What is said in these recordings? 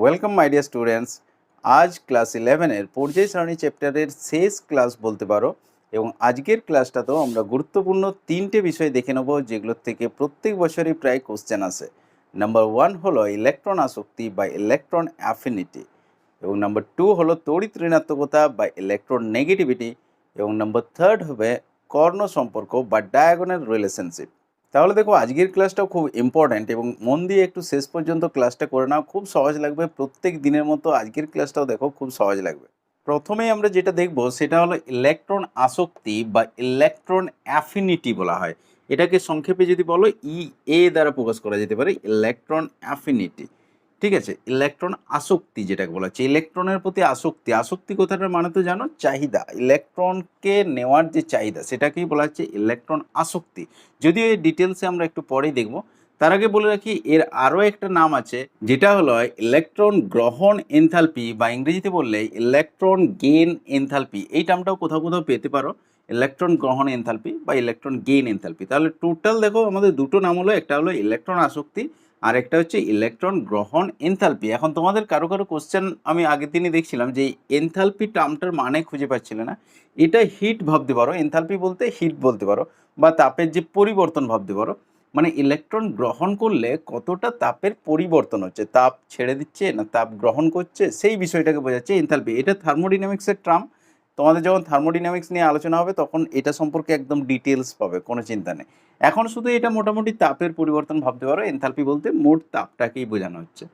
Welcome my dear students. আজ class 11-এর পর্যায় সারণী চ্যাপ্টারের শেষ ক্লাস বলতে পারো, এবং আজকের ক্লাসটাতেও আমরা গুরুত্বপূর্ণ তিনটে বিষয় দেখে নেব, যেগুলোর থেকে প্রত্যেক বছরই প্রায় কোশ্চেন আসে। নাম্বার 1 হলো ইলেকট্রন আসক্তি বা ইলেকট্রন অ্যাফিনিটি, এবং নাম্বার 2 হলো তড়িৎ ঋণাত্মকতা বা ইলেকট্রন নেগেটিভিটি, এবং নাম্বার 3 হবে কর্ণ সম্পর্ক বা ডায়াগোনাল রিলেশনশিপ। তাহলে দেখো, আজকের ক্লাসটাও খুব ইম্পর্ট্যান্ট এবং মন দিয়ে একটু শেষ পর্যন্ত ক্লাসটা করে নাও, খুব সহজ লাগবে। প্রত্যেক দিনের মতো আজকের ক্লাসটাও দেখো, খুব সহজ লাগবে। প্রথমেই আমরা যেটা দেখব সেটা হলো ইলেকট্রন আসক্তি বা ইলেকট্রন অ্যাফিনিটি বলা হয়। এটাকে সংক্ষেপে যদি বলো এ দ্বারা প্রকাশ করা যেতে পারে, ইলেকট্রন অ্যাফিনিটি। ঠিক আছে, ইলেকট্রন আসক্তি যেটাকে বলা হচ্ছে, ইলেকট্রনের প্রতি আসক্তি। আসক্তি কথাটার মানে তো জানো, চাহিদা। ইলেকট্রনকে নেওয়ার যে চাহিদা সেটাকেই বলা হচ্ছে ইলেকট্রন আসক্তি। যদিও এই ডিটেলসে আমরা একটু পরেই দেখব, তার আগে বলে রাখি এর আরও একটা নাম আছে, যেটা হলো ইলেকট্রন গ্রহণ এনথালপি, বা ইংরেজিতে বললে ইলেকট্রন গেইন এনথালপি। এই টার্মটাও কোথাও কোথাও পেতে পারো, ইলেকট্রন গ্রহণ এনথালপি বা ইলেকট্রন গেইন এনথালপি। তাহলে টোটাল দেখো আমাদের দুটো নাম হলো, একটা হলো ইলেকট্রন আসক্তি আর একটা হচ্ছে ইলেকট্রন গ্রহণ এনথালপি। এখন তোমাদের কারো কারো কোশ্চেন আমি আগের দিনই দেখছিলাম যে এনথালপি টার্মটার মানে খুঁজে পাচ্ছিল না। এটা হিট ভাবতে পারো, এনথালপি বলতে হিট বলতে পারো, বা তাপের যে পরিবর্তন ভাবতে পারো। মানে ইলেকট্রন গ্রহণ করলে কতটা তাপের পরিবর্তন হচ্ছে, তাপ ছেড়ে দিচ্ছে না তাপ গ্রহণ করছে, সেই বিষয়টাকে বোঝাচ্ছে এনথালপি। এটা থার্মোডিনামিক্সের টার্ম। তোমাদের যখন থার্মোডিনামিক্স নিয়ে আলোচনা হবে তখন এটা সম্পর্কে একদম ডিটেলস পাবে, কোনো চিন্তা নেই। এখন শুধু এটা মোটামুটি তাপের পরিবর্তন ভাবতে পারো, এনথালপি বলতে মোট তাপটাকেই বোঝানো হচ্ছে।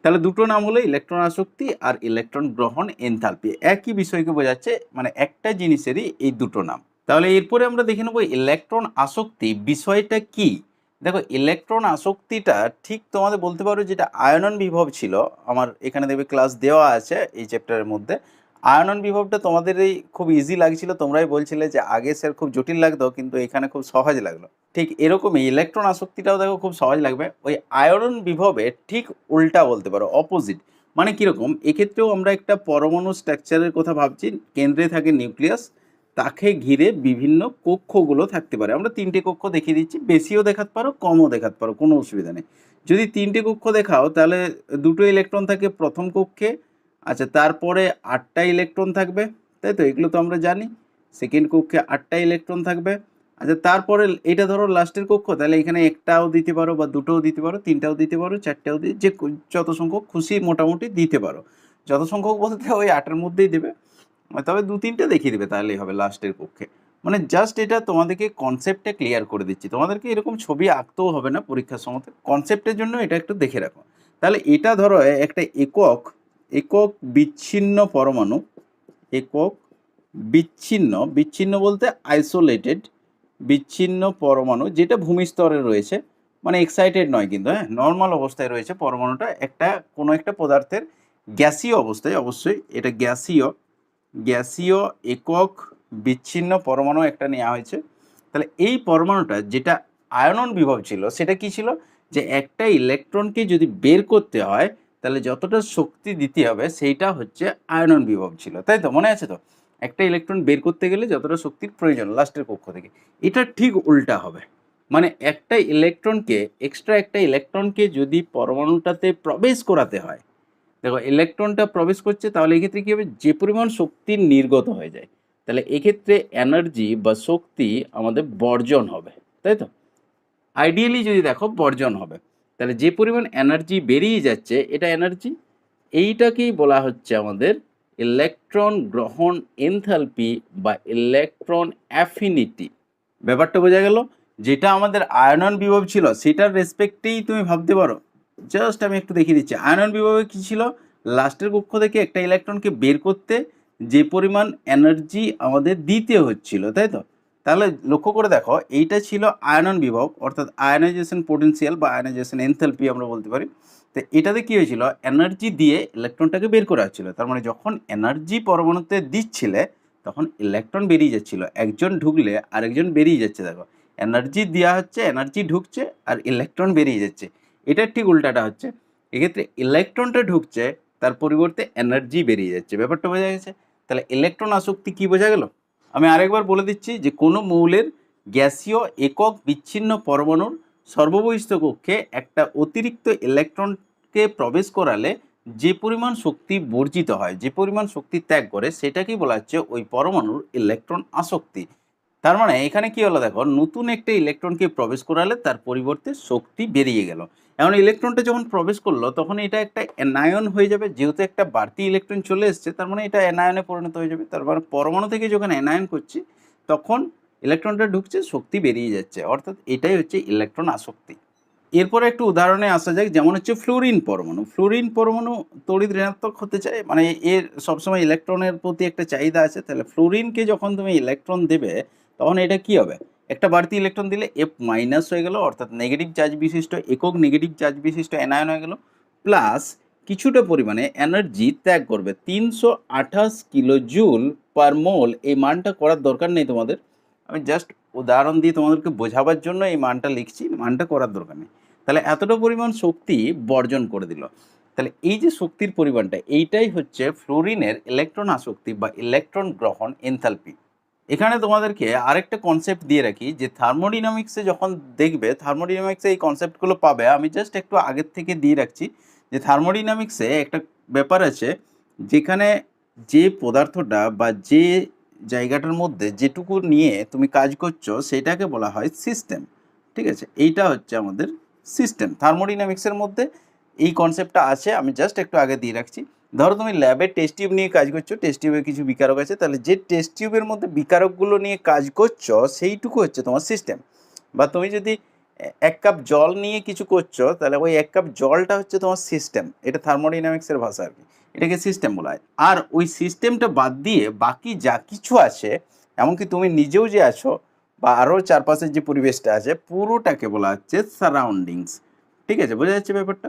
তাহলে দুটো নাম হলো ইলেকট্রন আসক্তি আর ইলেকট্রন গ্রহণ এনথালপি, একই বিষয়কে বোঝাচ্ছে, মানে একটা জিনিসেরই এই দুটো নাম। তাহলে এরপরে আমরা দেখে নেবো ইলেকট্রন আসক্তি বিষয়টা কি। দেখো, ইলেকট্রন আসক্তিটা ঠিক তোমাদের বলতে পারো যেটা আয়নন বিভব ছিল। আমার এখানে দেখবে ক্লাস দেওয়া আছে এই চ্যাপ্টারের মধ্যে। আয়নন বিভবটা তোমাদের এই খুব ইজি লাগছিল, তোমরাই বলছিলে যে আগে স্যার খুব জটিল লাগতো, কিন্তু এখানে খুব সহজ লাগলো। ঠিক এরকমই ইলেকট্রন আসক্তিটাও দেখো খুব সহজ লাগবে। ওই আয়নন বিভবের ঠিক উল্টা বলতে পারো, অপোজিট। মানে কীরকম, এক্ষেত্রেও আমরা একটা পরমাণু স্ট্রাকচারের কথা ভাবছি। কেন্দ্রে থাকে নিউক্লিয়াস, তাকে ঘিরে বিভিন্ন কক্ষগুলো থাকতে পারে। আমরা তিনটে কক্ষ দেখিয়ে দিচ্ছি, বেশিও দেখাতে পারো কমও দেখাতে পারো, কোনো অসুবিধা নেই। যদি তিনটে কক্ষ দেখাও তাহলে দুটো ইলেকট্রন থাকে প্রথম কক্ষে। আচ্ছা, তারপরে 8টা ইলেকট্রন থাকবে, তাই তো? এগুলো তো আমরা জানি। সেকেন্ড কক্ষে 8টা ইলেকট্রন থাকবে। আচ্ছা, তারপরে এটা ধরো লাস্টের কক্ষ, তাহলে এখানে একটাও দিতে পারো বা দুটোও দিতে পারো, তিনটাও দিতে পারো, চারটাও যে যত সংখ্যক খুশি মোটামুটি দিতে পারো। যত সংখ্যক বলতে ওই 8-এর মধ্যেই দেবে, তবে 2-3টে দেখিয়ে দেবে, তাহলেই হবে লাস্টের কক্ষে। মানে জাস্ট এটা তোমাদেরকে কনসেপ্টটা ক্লিয়ার করে দিচ্ছি, তোমাদেরকে এরকম ছবি আঁকতেও হবে না পরীক্ষার সময়। কনসেপ্টের জন্য এটা একটু দেখে রাখো। তাহলে এটা ধরো একটা একক একক বিচ্ছিন্ন পরমাণু, একক বিচ্ছিন্ন, বিচ্ছিন্ন বলতে আইসোলেটেড, বিচ্ছিন্ন পরমাণু যেটা ভূমিস্তরে রয়েছে, মানে এক্সাইটেড নয় কিন্তু, হ্যাঁ, নর্মাল অবস্থায় রয়েছে পরমাণুটা, একটা কোনো একটা পদার্থের গ্যাসীয় অবস্থায়। অবশ্যই এটা গ্যাসীয় একক বিচ্ছিন্ন পরমাণু একটা নেওয়া হয়েছে। তাহলে এই পরমাণুটা যেটা আয়নন বিভব ছিল সেটা কি ছিল, যে একটা ইলেকট্রনকে যদি বের করতে হয় তাহলে যতটা শক্তি দিতে হবে সেইটা হচ্ছে আয়নন বিভব ছিল, তাই তো? মনে আছে তো? একটা ইলেকট্রন বের করতে গেলে যতটা শক্তির প্রয়োজন লাস্টের কক্ষ থেকে, এটা ঠিক উল্টা হবে। মানে একটা ইলেকট্রনকে, এক্সট্রা একটা ইলেকট্রনকে যদি পরমাণুটাতে প্রবেশ করাতে হয়, দেখো ইলেকট্রনটা প্রবেশ করছে, তাহলে এক্ষেত্রে কী হবে, যে পরিমাণ শক্তি নির্গত হয়ে যায়, তাহলে এক্ষেত্রে এনার্জি বা শক্তি আমাদের বর্জন হবে, তাই তো? আইডিয়ালি যদি দেখো বর্জন হবে, তাহলে যে পরিমাণ এনার্জি বেরিয়ে যাচ্ছে এটা এনার্জি, এইটাকেই বলা হচ্ছে আমাদের ইলেকট্রন গ্রহণ এনথালপি বা ইলেকট্রন অ্যাফিনিটি। ব্যাপারটা বোঝা গেল? যেটা আমাদের আয়নন বিভব ছিল সেটার রেসপেক্টেই তুমি ভাবতে পারো। জাস্ট আমি একটু দেখিয়ে দিচ্ছি, আয়নন বিভবে কী ছিল, লাস্টের কক্ষ থেকে একটা ইলেকট্রনকে বের করতে যে পরিমাণ এনার্জি আমাদের দিতে হচ্ছিল, তাই তো? তাহলে লক্ষ্য করে দেখো, এইটা ছিল আয়নন বিভব, অর্থাৎ আয়নাইজেশন পোটেনশিয়াল বা আয়নাইজেশন এনথালপি আমরা বলতে পারি। তো এটাতে কী হয়েছিল, এনার্জি দিয়ে ইলেকট্রনটাকে বের করা হচ্ছিল। তার মানে যখন এনার্জি পরমাণুতে দিচ্ছিলে তখন ইলেকট্রন বেরিয়ে যাচ্ছিল, একজন ঢুকলে আরেকজন বেরিয়ে যাচ্ছে। দেখো, এনার্জি দেওয়া হচ্ছে, এনার্জি ঢুকছে, আর ইলেকট্রন বেরিয়ে যাচ্ছে। এটার ঠিক উল্টাটা হচ্ছে, এক্ষেত্রে ইলেকট্রনটা ঢুকছে, তার পরিবর্তে এনার্জি বেরিয়ে যাচ্ছে। ব্যাপারটা বোঝা গেছে? তাহলে ইলেকট্রন আসক্তি কি বোঝা গেল? আমি আরেকবার বলে দিচ্ছি যে কোনো মৌলের গ্যাসীয় একক বিচ্ছিন্ন পরমাণুর সর্ববহিস্থ কক্ষে একটা অতিরিক্ত ইলেকট্রনকে প্রবেশ করালে যে পরিমাণ শক্তি বর্জিত হয়, যে পরিমাণ শক্তি ত্যাগ করে, সেটাকেই বলা হচ্ছে ওই পরমাণুর ইলেকট্রন আসক্তি। তার মানে এখানে কি হলো দেখো, নতুন একটা ইলেকট্রনকে প্রবেশ করালে তার পরিবর্তে শক্তি বেরিয়ে গেল। এখন ইলেকট্রনটা যখন প্রবেশ করলো তখন এটা একটা অ্যানায়ন হয়ে যাবে, যেহেতু একটা বাড়তি ইলেকট্রন চলে এসছে, তার মানে এটা অ্যানায়নে পরিণত হয়ে যাবে। তার মানে পরমাণু থেকে যখন অ্যানায়ন করছি তখন ইলেকট্রনটা ঢুকছে, শক্তি বেরিয়ে যাচ্ছে, অর্থাৎ এটাই হচ্ছে ইলেকট্রন আসক্তি। এরপরে একটু উদাহরণে আসা যাক, যেমন হচ্ছে ফ্লুরিন পরমাণু। ফ্লুরিন পরমাণু তড়িৎ ঋণাত্মক হতে চায়, মানে এর সবসময় ইলেকট্রনের প্রতি একটা চাহিদা আছে। তাহলে ফ্লুরিনকে যখন তুমি ইলেকট্রন দেবে তখন এটা কি হবে, একটা বাড়তি ইলেকট্রন দিলে F মাইনাস হয়ে গেল, অর্থাৎ নেগেটিভ চার্জ বিশিষ্ট, একক নেগেটিভ চার্জ বিশিষ্ট অ্যানায়ন হয়ে গেল, প্লাস কিছুটা পরিমাণে এনার্জি ত্যাগ করবে, 328 কিলো জুল পার মোল। এই মানটা করার দরকার নেই তোমাদের, আমি জাস্ট উদাহরণ দিয়ে তোমাদেরকে বোঝাবার জন্য এই মানটা লিখছি, মানটা করার দরকার নেই। তাহলে এতটা পরিমাণ শক্তি বর্জন করে দিল। তাহলে এই যে শক্তির পরিমাণটা, এইটাই হচ্ছে ফ্লোরিনের ইলেকট্রন আসক্তি বা ইলেকট্রন গ্রহণ এনথালপি। এখানে তোমাদেরকে আরেকটা কনসেপ্ট দিয়ে রাখি, যে থার্মোডিনামিক্সে যখন দেখবে, থার্মোডিনামিক্সে এই কনসেপ্টগুলো পাবে, আমি জাস্ট একটু আগের থেকে দিয়ে রাখছি, যে থার্মোডিনামিক্সে একটা ব্যাপার আছে, যেখানে যে পদার্থটা বা যে জায়গাটার মধ্যে যেটুকু নিয়ে তুমি কাজ করছো সেটাকে বলা হয় সিস্টেম। ঠিক আছে, এইটা হচ্ছে আমাদের সিস্টেম। থার্মোডিনামিক্সের মধ্যে এই কনসেপ্টটা আছে, আমি জাস্ট একটু আগে দিয়ে রাখছি। ধরো তুমি ল্যাবে টেস্ট টিউব নিয়ে কাজ করছো, টেস্ট টিউবে কিছু বিকারক আছে, তাহলে যে টেস্ট টিউবের মধ্যে বিকারকগুলো নিয়ে কাজ করছো সেইটুকু হচ্ছে তোমার সিস্টেম। বা তুমি যদি 1 কাপ জল নিয়ে কিছু করছো, তাহলে ওই 1 কাপ জলটা হচ্ছে তোমার সিস্টেম। এটা থার্মোডাইনামিক্সের ভাষা আর কি, এটাকে সিস্টেম বলা হয়। আর ওই সিস্টেমটা বাদ দিয়ে বাকি যা কিছু আছে, এমনকি তুমি নিজেও যে আছো বা আরও চারপাশের যে পরিবেশটা আছে, পুরোটাকে বলা হচ্ছে সারাউন্ডিংস। ঠিক আছে, বোঝা যাচ্ছে ব্যাপারটা?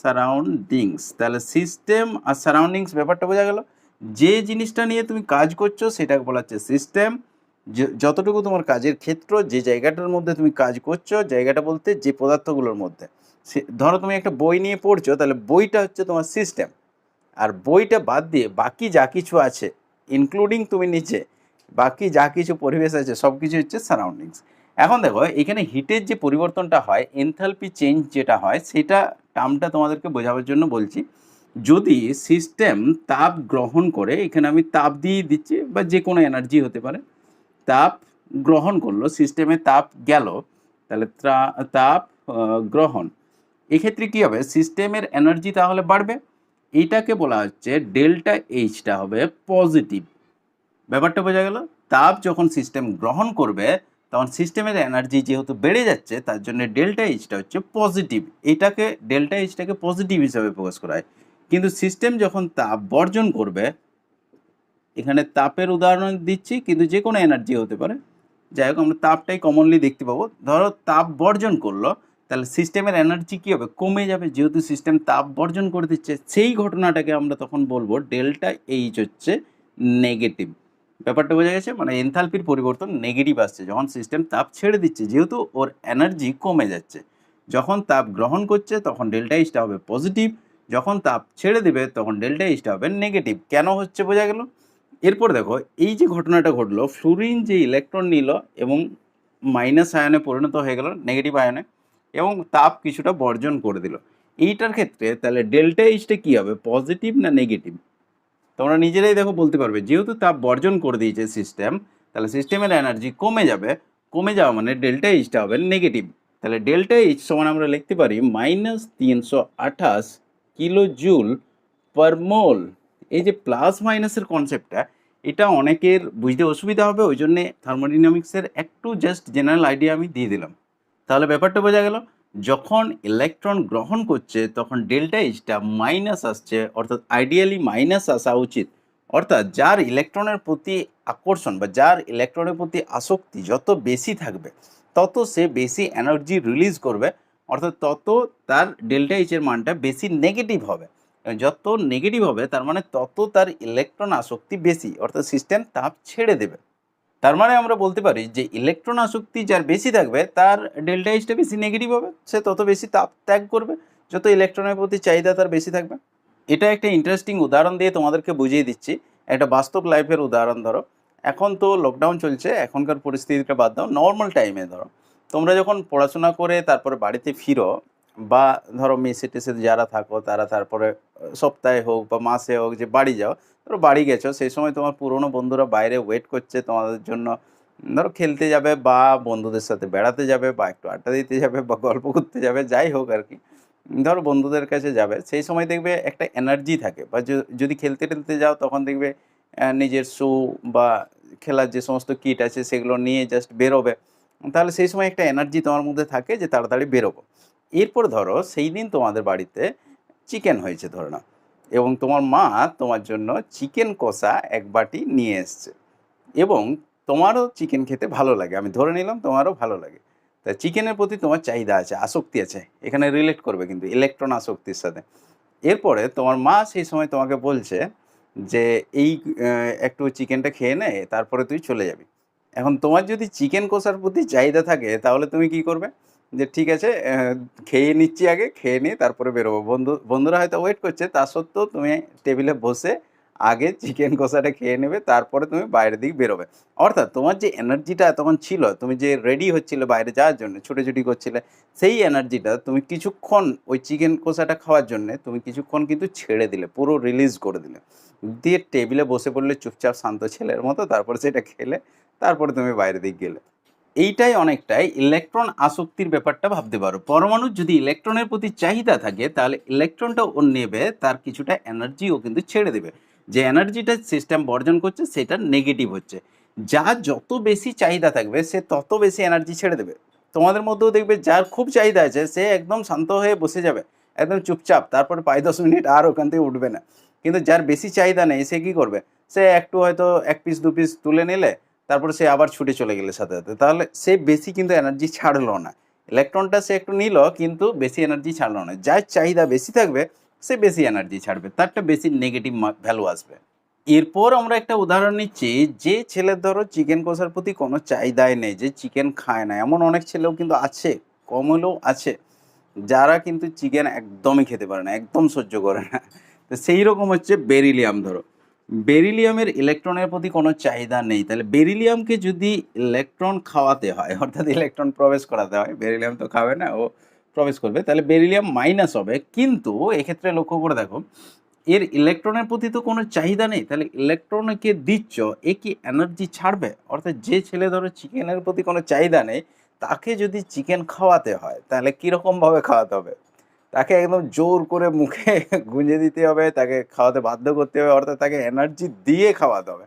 সারাউন্ডিংস, তাহলে সিস্টেম আর সারাউন্ডিংস ব্যাপারটা বোঝা গেল। যে জিনিসটা নিয়ে তুমি কাজ করছো সেটাকে বলা হচ্ছে সিস্টেম। যতটুকু তোমার কাজের ক্ষেত্র, যে জায়গাটার মধ্যে তুমি কাজ করছো, জায়গাটা বলতে যে পদার্থগুলোর মধ্যে, ধরো তুমি একটা বই নিয়ে পড়ছো, তাহলে বইটা হচ্ছে তোমার সিস্টেম। আর বইটা বাদ দিয়ে বাকি যা কিছু আছে, ইনক্লুডিং তুমি নিচে, বাকি যা কিছু পরিবেশ আছে সব কিছু হচ্ছে সারাউন্ডিংস। এখন দেখো এখানে হিটের যে পরিবর্তনটা হয়, এনথালপি চেঞ্জ যেটা হয়, সেটা টার্মটা তোমাদেরকে বোঝাবার জন্য বলছি। যদি সিস্টেম তাপ গ্রহণ করে, এখানে আমি তাপ দিয়ে দিচ্ছি বা যে কোনো এনার্জি হতে পারে, তাপ গ্রহণ করলো, সিস্টেমে তাপ গেল, তাহলে তাপ গ্রহণ, এক্ষেত্রে কী হবে, সিস্টেমের এনার্জি তাহলে বাড়বে। এইটাকে বলা হচ্ছে ডেল্টা এইচটা হবে পজিটিভ। ব্যাপারটা বোঝা গেল? তাপ যখন সিস্টেম গ্রহণ করবে তখন সিস্টেমের এনার্জি যেহেতু বেড়ে যাচ্ছে, তার জন্য ডেল্টা এইচটা হচ্ছে পজিটিভ। এটাকে ডেল্টা এইচটাকে পজিটিভ হিসাবে প্রকাশ করা হয়। কিন্তু সিস্টেম যখন তাপ বর্জন করবে, এখানে তাপের উদাহরণ দিচ্ছি, কিন্তু যে কোনো এনার্জি হতে পারে, যাই হোক আমরা তাপটাই কমনলি দেখতে পাবো। ধরো তাপ বর্জন করলো, তাহলে সিস্টেমের এনার্জি কী হবে, কমে যাবে, যেহেতু সিস্টেম তাপ বর্জন করে দিচ্ছে। সেই ঘটনাটাকে আমরা তখন বলবো ডেল্টা এইচ হচ্ছে নেগেটিভ। ব্যাপারটা বোঝা গেছে? মানে এনথালপির পরিবর্তন নেগেটিভ আসছে যখন সিস্টেম তাপ ছেড়ে দিচ্ছে, যেহেতু ওর এনার্জি কমে যাচ্ছে। যখন তাপ গ্রহণ করছে তখন ডেল্টা এইচটা হবে পজিটিভ, যখন তাপ ছেড়ে দেবে তখন ডেল্টা এইচটা হবে নেগেটিভ। কেন হচ্ছে বোঝা গেল? এরপর দেখো এই যে ঘটনাটা ঘটলো, ফ্লুরিন যে ইলেকট্রন নিল এবং মাইনাস আয়নে পরিণত হয়ে গেল, নেগেটিভ আয়নে, এবং তাপ কিছুটা বর্জন করে দিল। এইটার ক্ষেত্রে তাহলে ডেল্টা এইচটা কী হবে, পজিটিভ না নেগেটিভ? তোমরা নিজেরাই দেখো বলতে পারবে। যেহেতু তাপ বর্জন করে দিয়েছে সিস্টেম, তাহলে সিস্টেমের এনার্জি কমে যাবে, কমে যাওয়া মানে ডেল্টা এইচটা হবে নেগেটিভ। তাহলে ডেল্টা এইচ সমান আমরা লিখতে পারি -328 কিলো জুল পার মোল। এই যে প্লাস মাইনাসের কনসেপ্টটা, এটা অনেকের বুঝতে অসুবিধা হবে, ওই জন্যে থার্মোডাইনামিক্সের একটু জাস্ট জেনারেল আইডিয়া আমি দিয়ে দিলাম। তাহলে ব্যাপারটা বোঝা গেল, যখন ইলেকট্রন গ্রহণ করছে তখন ডেল্টা এইচটা মাইনাস আসছে, অর্থাৎ আইডিয়ালি মাইনাস আসা উচিত। অর্থাৎ যার ইলেকট্রনের প্রতি আকর্ষণ বা যার ইলেকট্রনের প্রতি আসক্তি যত বেশি থাকবে, তত সে বেশি এনার্জি রিলিজ করবে, অর্থাৎ তত তার ডেল্টা এইচের মানটা বেশি নেগেটিভ হবে। যত নেগেটিভ হবে তার মানে তত তার ইলেকট্রন আসক্তি বেশি, অর্থাৎ সিস্টেম তাপ ছেড়ে দেবে। তার মানে আমরা বলতে পারি যে ইলেকট্রন আসক্তি যার বেশি থাকবে তার ডেল্টা এইচটা বেশি নেগেটিভ হবে, সে তত বেশি তাপ ত্যাগ করবে, যত ইলেকট্রনের প্রতি চাহিদা তার বেশি থাকবে। এটা একটা ইন্টারেস্টিং উদাহরণ দিয়ে তোমাদেরকে বুঝিয়ে দিচ্ছি, একটা বাস্তব লাইফের উদাহরণ। ধরো এখন তো লকডাউন চলছে, এখনকার পরিস্থিতিটা বাদ দাও, নর্মাল টাইমে ধরো তোমরা যখন পড়াশোনা করে তারপরে বাড়িতে ফিরো, বা ধরো মেসে টেসে যারা থাকো তারা তারপরে সপ্তাহে হোক বা মাসে হোক যে বাড়ি যাও, ধরো বাড়ি গেছো, সেই সময় তোমার পুরনো বন্ধুরা বাইরে ওয়েট করছে তোমাদের জন্য। ধরো খেলতে যাবে বা বন্ধুদের সাথে বেড়াতে যাবে বা একটু আড্ডা দিতে যাবে বা গল্প করতে যাবে, যাই হোক আর কি। ধরো বন্ধুদের কাছে যাবে, সেই সময় দেখবে একটা এনার্জি থাকে, বা যদি খেলতে টেলতে যাও তখন দেখবে নিজের শু বা খেলার যে সমস্ত কিট আছে সেগুলো নিয়ে জাস্ট বেরোবে। তাহলে সেই সময় একটা এনার্জি তোমার মধ্যে থাকে যে তাড়াতাড়ি বেরোবো। এরপর ধরো সেই দিন তোমাদের বাড়িতে চিকেন হয়েছে ধরে নাও, এবং তোমার মা তোমার জন্য চিকেন কষা এক বাটি নিয়ে এসছে, এবং তোমারও চিকেন খেতে ভালো লাগে, আমি ধরে নিলাম তোমারও ভালো লাগে। তা চিকেনের প্রতি তোমার চাহিদা আছে, আসক্তি আছে, এখানে রিলেট করবে কিন্তু ইলেকট্রন আসক্তির সাথে। এরপরে তোমার মা সেই সময় তোমাকে বলছে যে এই একটু চিকেনটা খেয়ে নে, তারপরে তুই চলে যাবি। এখন তোমার যদি চিকেন কষার প্রতি চাহিদা থাকে তাহলে তুমি কি করবে, যে ঠিক আছে খেয়ে নিচ্ছি, আগে খেয়ে নিয়ে তারপরে বেরোবো। বন্ধুরা হয়তো ওয়েট করছে, তা সত্ত্বেও তুমি টেবিলে বসে আগে চিকেন কষাটা খেয়ে নেবে, তারপরে তুমি বাইরের দিকে বেরোবে। অর্থাৎ তোমার যে এনার্জিটা তখন ছিল, তুমি যে রেডি হচ্ছিলে বাইরে যাওয়ার জন্য, ছুটোছুটি করছিলে, সেই এনার্জিটা তুমি কিছুক্ষণ ওই চিকেন কষাটা খাওয়ার জন্যে তুমি কিছুক্ষণ কিন্তু ছেড়ে দিলে, পুরো রিলিজ করে দিলে, দিয়ে টেবিলে বসে পড়লে চুপচাপ শান্ত ছেলের মতো, তারপরে সেটা খেলে তারপরে তুমি বাইরের দিকে গেলে। এইটাই অনেকটাই ইলেকট্রন আসক্তির ব্যাপারটা ভাবতে পারো। পরমাণুর যদি ইলেকট্রনের প্রতি চাহিদা থাকে তাহলে ইলেকট্রনটা ও নেবে, তার কিছুটা এনার্জি ও কিন্তু ছেড়ে দেবে। যে এনার্জিটা সিস্টেম বর্জন করছে সেটা নেগেটিভ হচ্ছে। যার যত বেশি চাহিদা থাকবে সে তত বেশি এনার্জি ছেড়ে দেবে। তোমাদের মধ্যেও দেখবে যার খুব চাহিদা আছে সে একদম শান্ত হয়ে বসে যাবে, একদম চুপচাপ, তারপরে 5-10 মিনিট আর ওখান থেকে উঠবে না। কিন্তু যার বেশি চাহিদা নেই সে কী করবে, সে একটু হয়তো 1 পিস 2 পিস তুলে নিলে, তারপরে সে আবার ছুটে চলে গেলে সাথে সাথে, তাহলে সে বেশি কিন্তু এনার্জি ছাড়লো না। ইলেকট্রনটা সে একটু নিল কিন্তু বেশি এনার্জি ছাড়লো না। যার চাহিদা বেশি থাকবে সে বেশি এনার্জি ছাড়বে, তারটা বেশি নেগেটিভ ভ্যালু আসবে। এরপর আমরা একটা উদাহরণ নিচ্ছি, যে ছেলের ধরো চিকেন কষার প্রতি কোনো চাহিদাই নেই, যে চিকেন খায় না, এমন অনেক ছেলেও কিন্তু আছে, কম হলেও আছে, যারা কিন্তু চিকেন একদমই খেতে পারে না, একদম সহ্য করে না। তো সেই রকম হচ্ছে বেরিলিয়াম। ধরো বেরিলিয়ামের ইলেকট্রনের প্রতি কোনো চাহিদা নেই, তাহলে বেরিলিয়ামকে যদি ইলেকট্রন খাওয়াতে হয়, অর্থাৎ ইলেকট্রন প্রবেশ করাতে হয়, বেরিলিয়াম তো খাবে না, ও প্রবেশ করবে, তাহলে বেরিলিয়াম মাইনাস হবে। কিন্তু এক্ষেত্রে লক্ষ্য করে দেখো, এর ইলেকট্রনের প্রতি তো কোনো চাহিদা নেই, তাহলে ইলেকট্রনকে দিচ্ছ, এ কি এনার্জি ছাড়বে? অর্থাৎ যে ছেলে ধরো চিকেনের প্রতি কোনো চাহিদা নেই, তাকে যদি চিকেন খাওয়াতে হয় তাহলে কীরকমভাবে খাওয়াতে হবে? তাকে একদম জোর করে মুখে গুঁজে দিতে হবে, তাকে খাওয়াতে বাধ্য করতে হবে, অর্থাৎ তাকে এনার্জি দিয়ে খাওয়াতে হবে।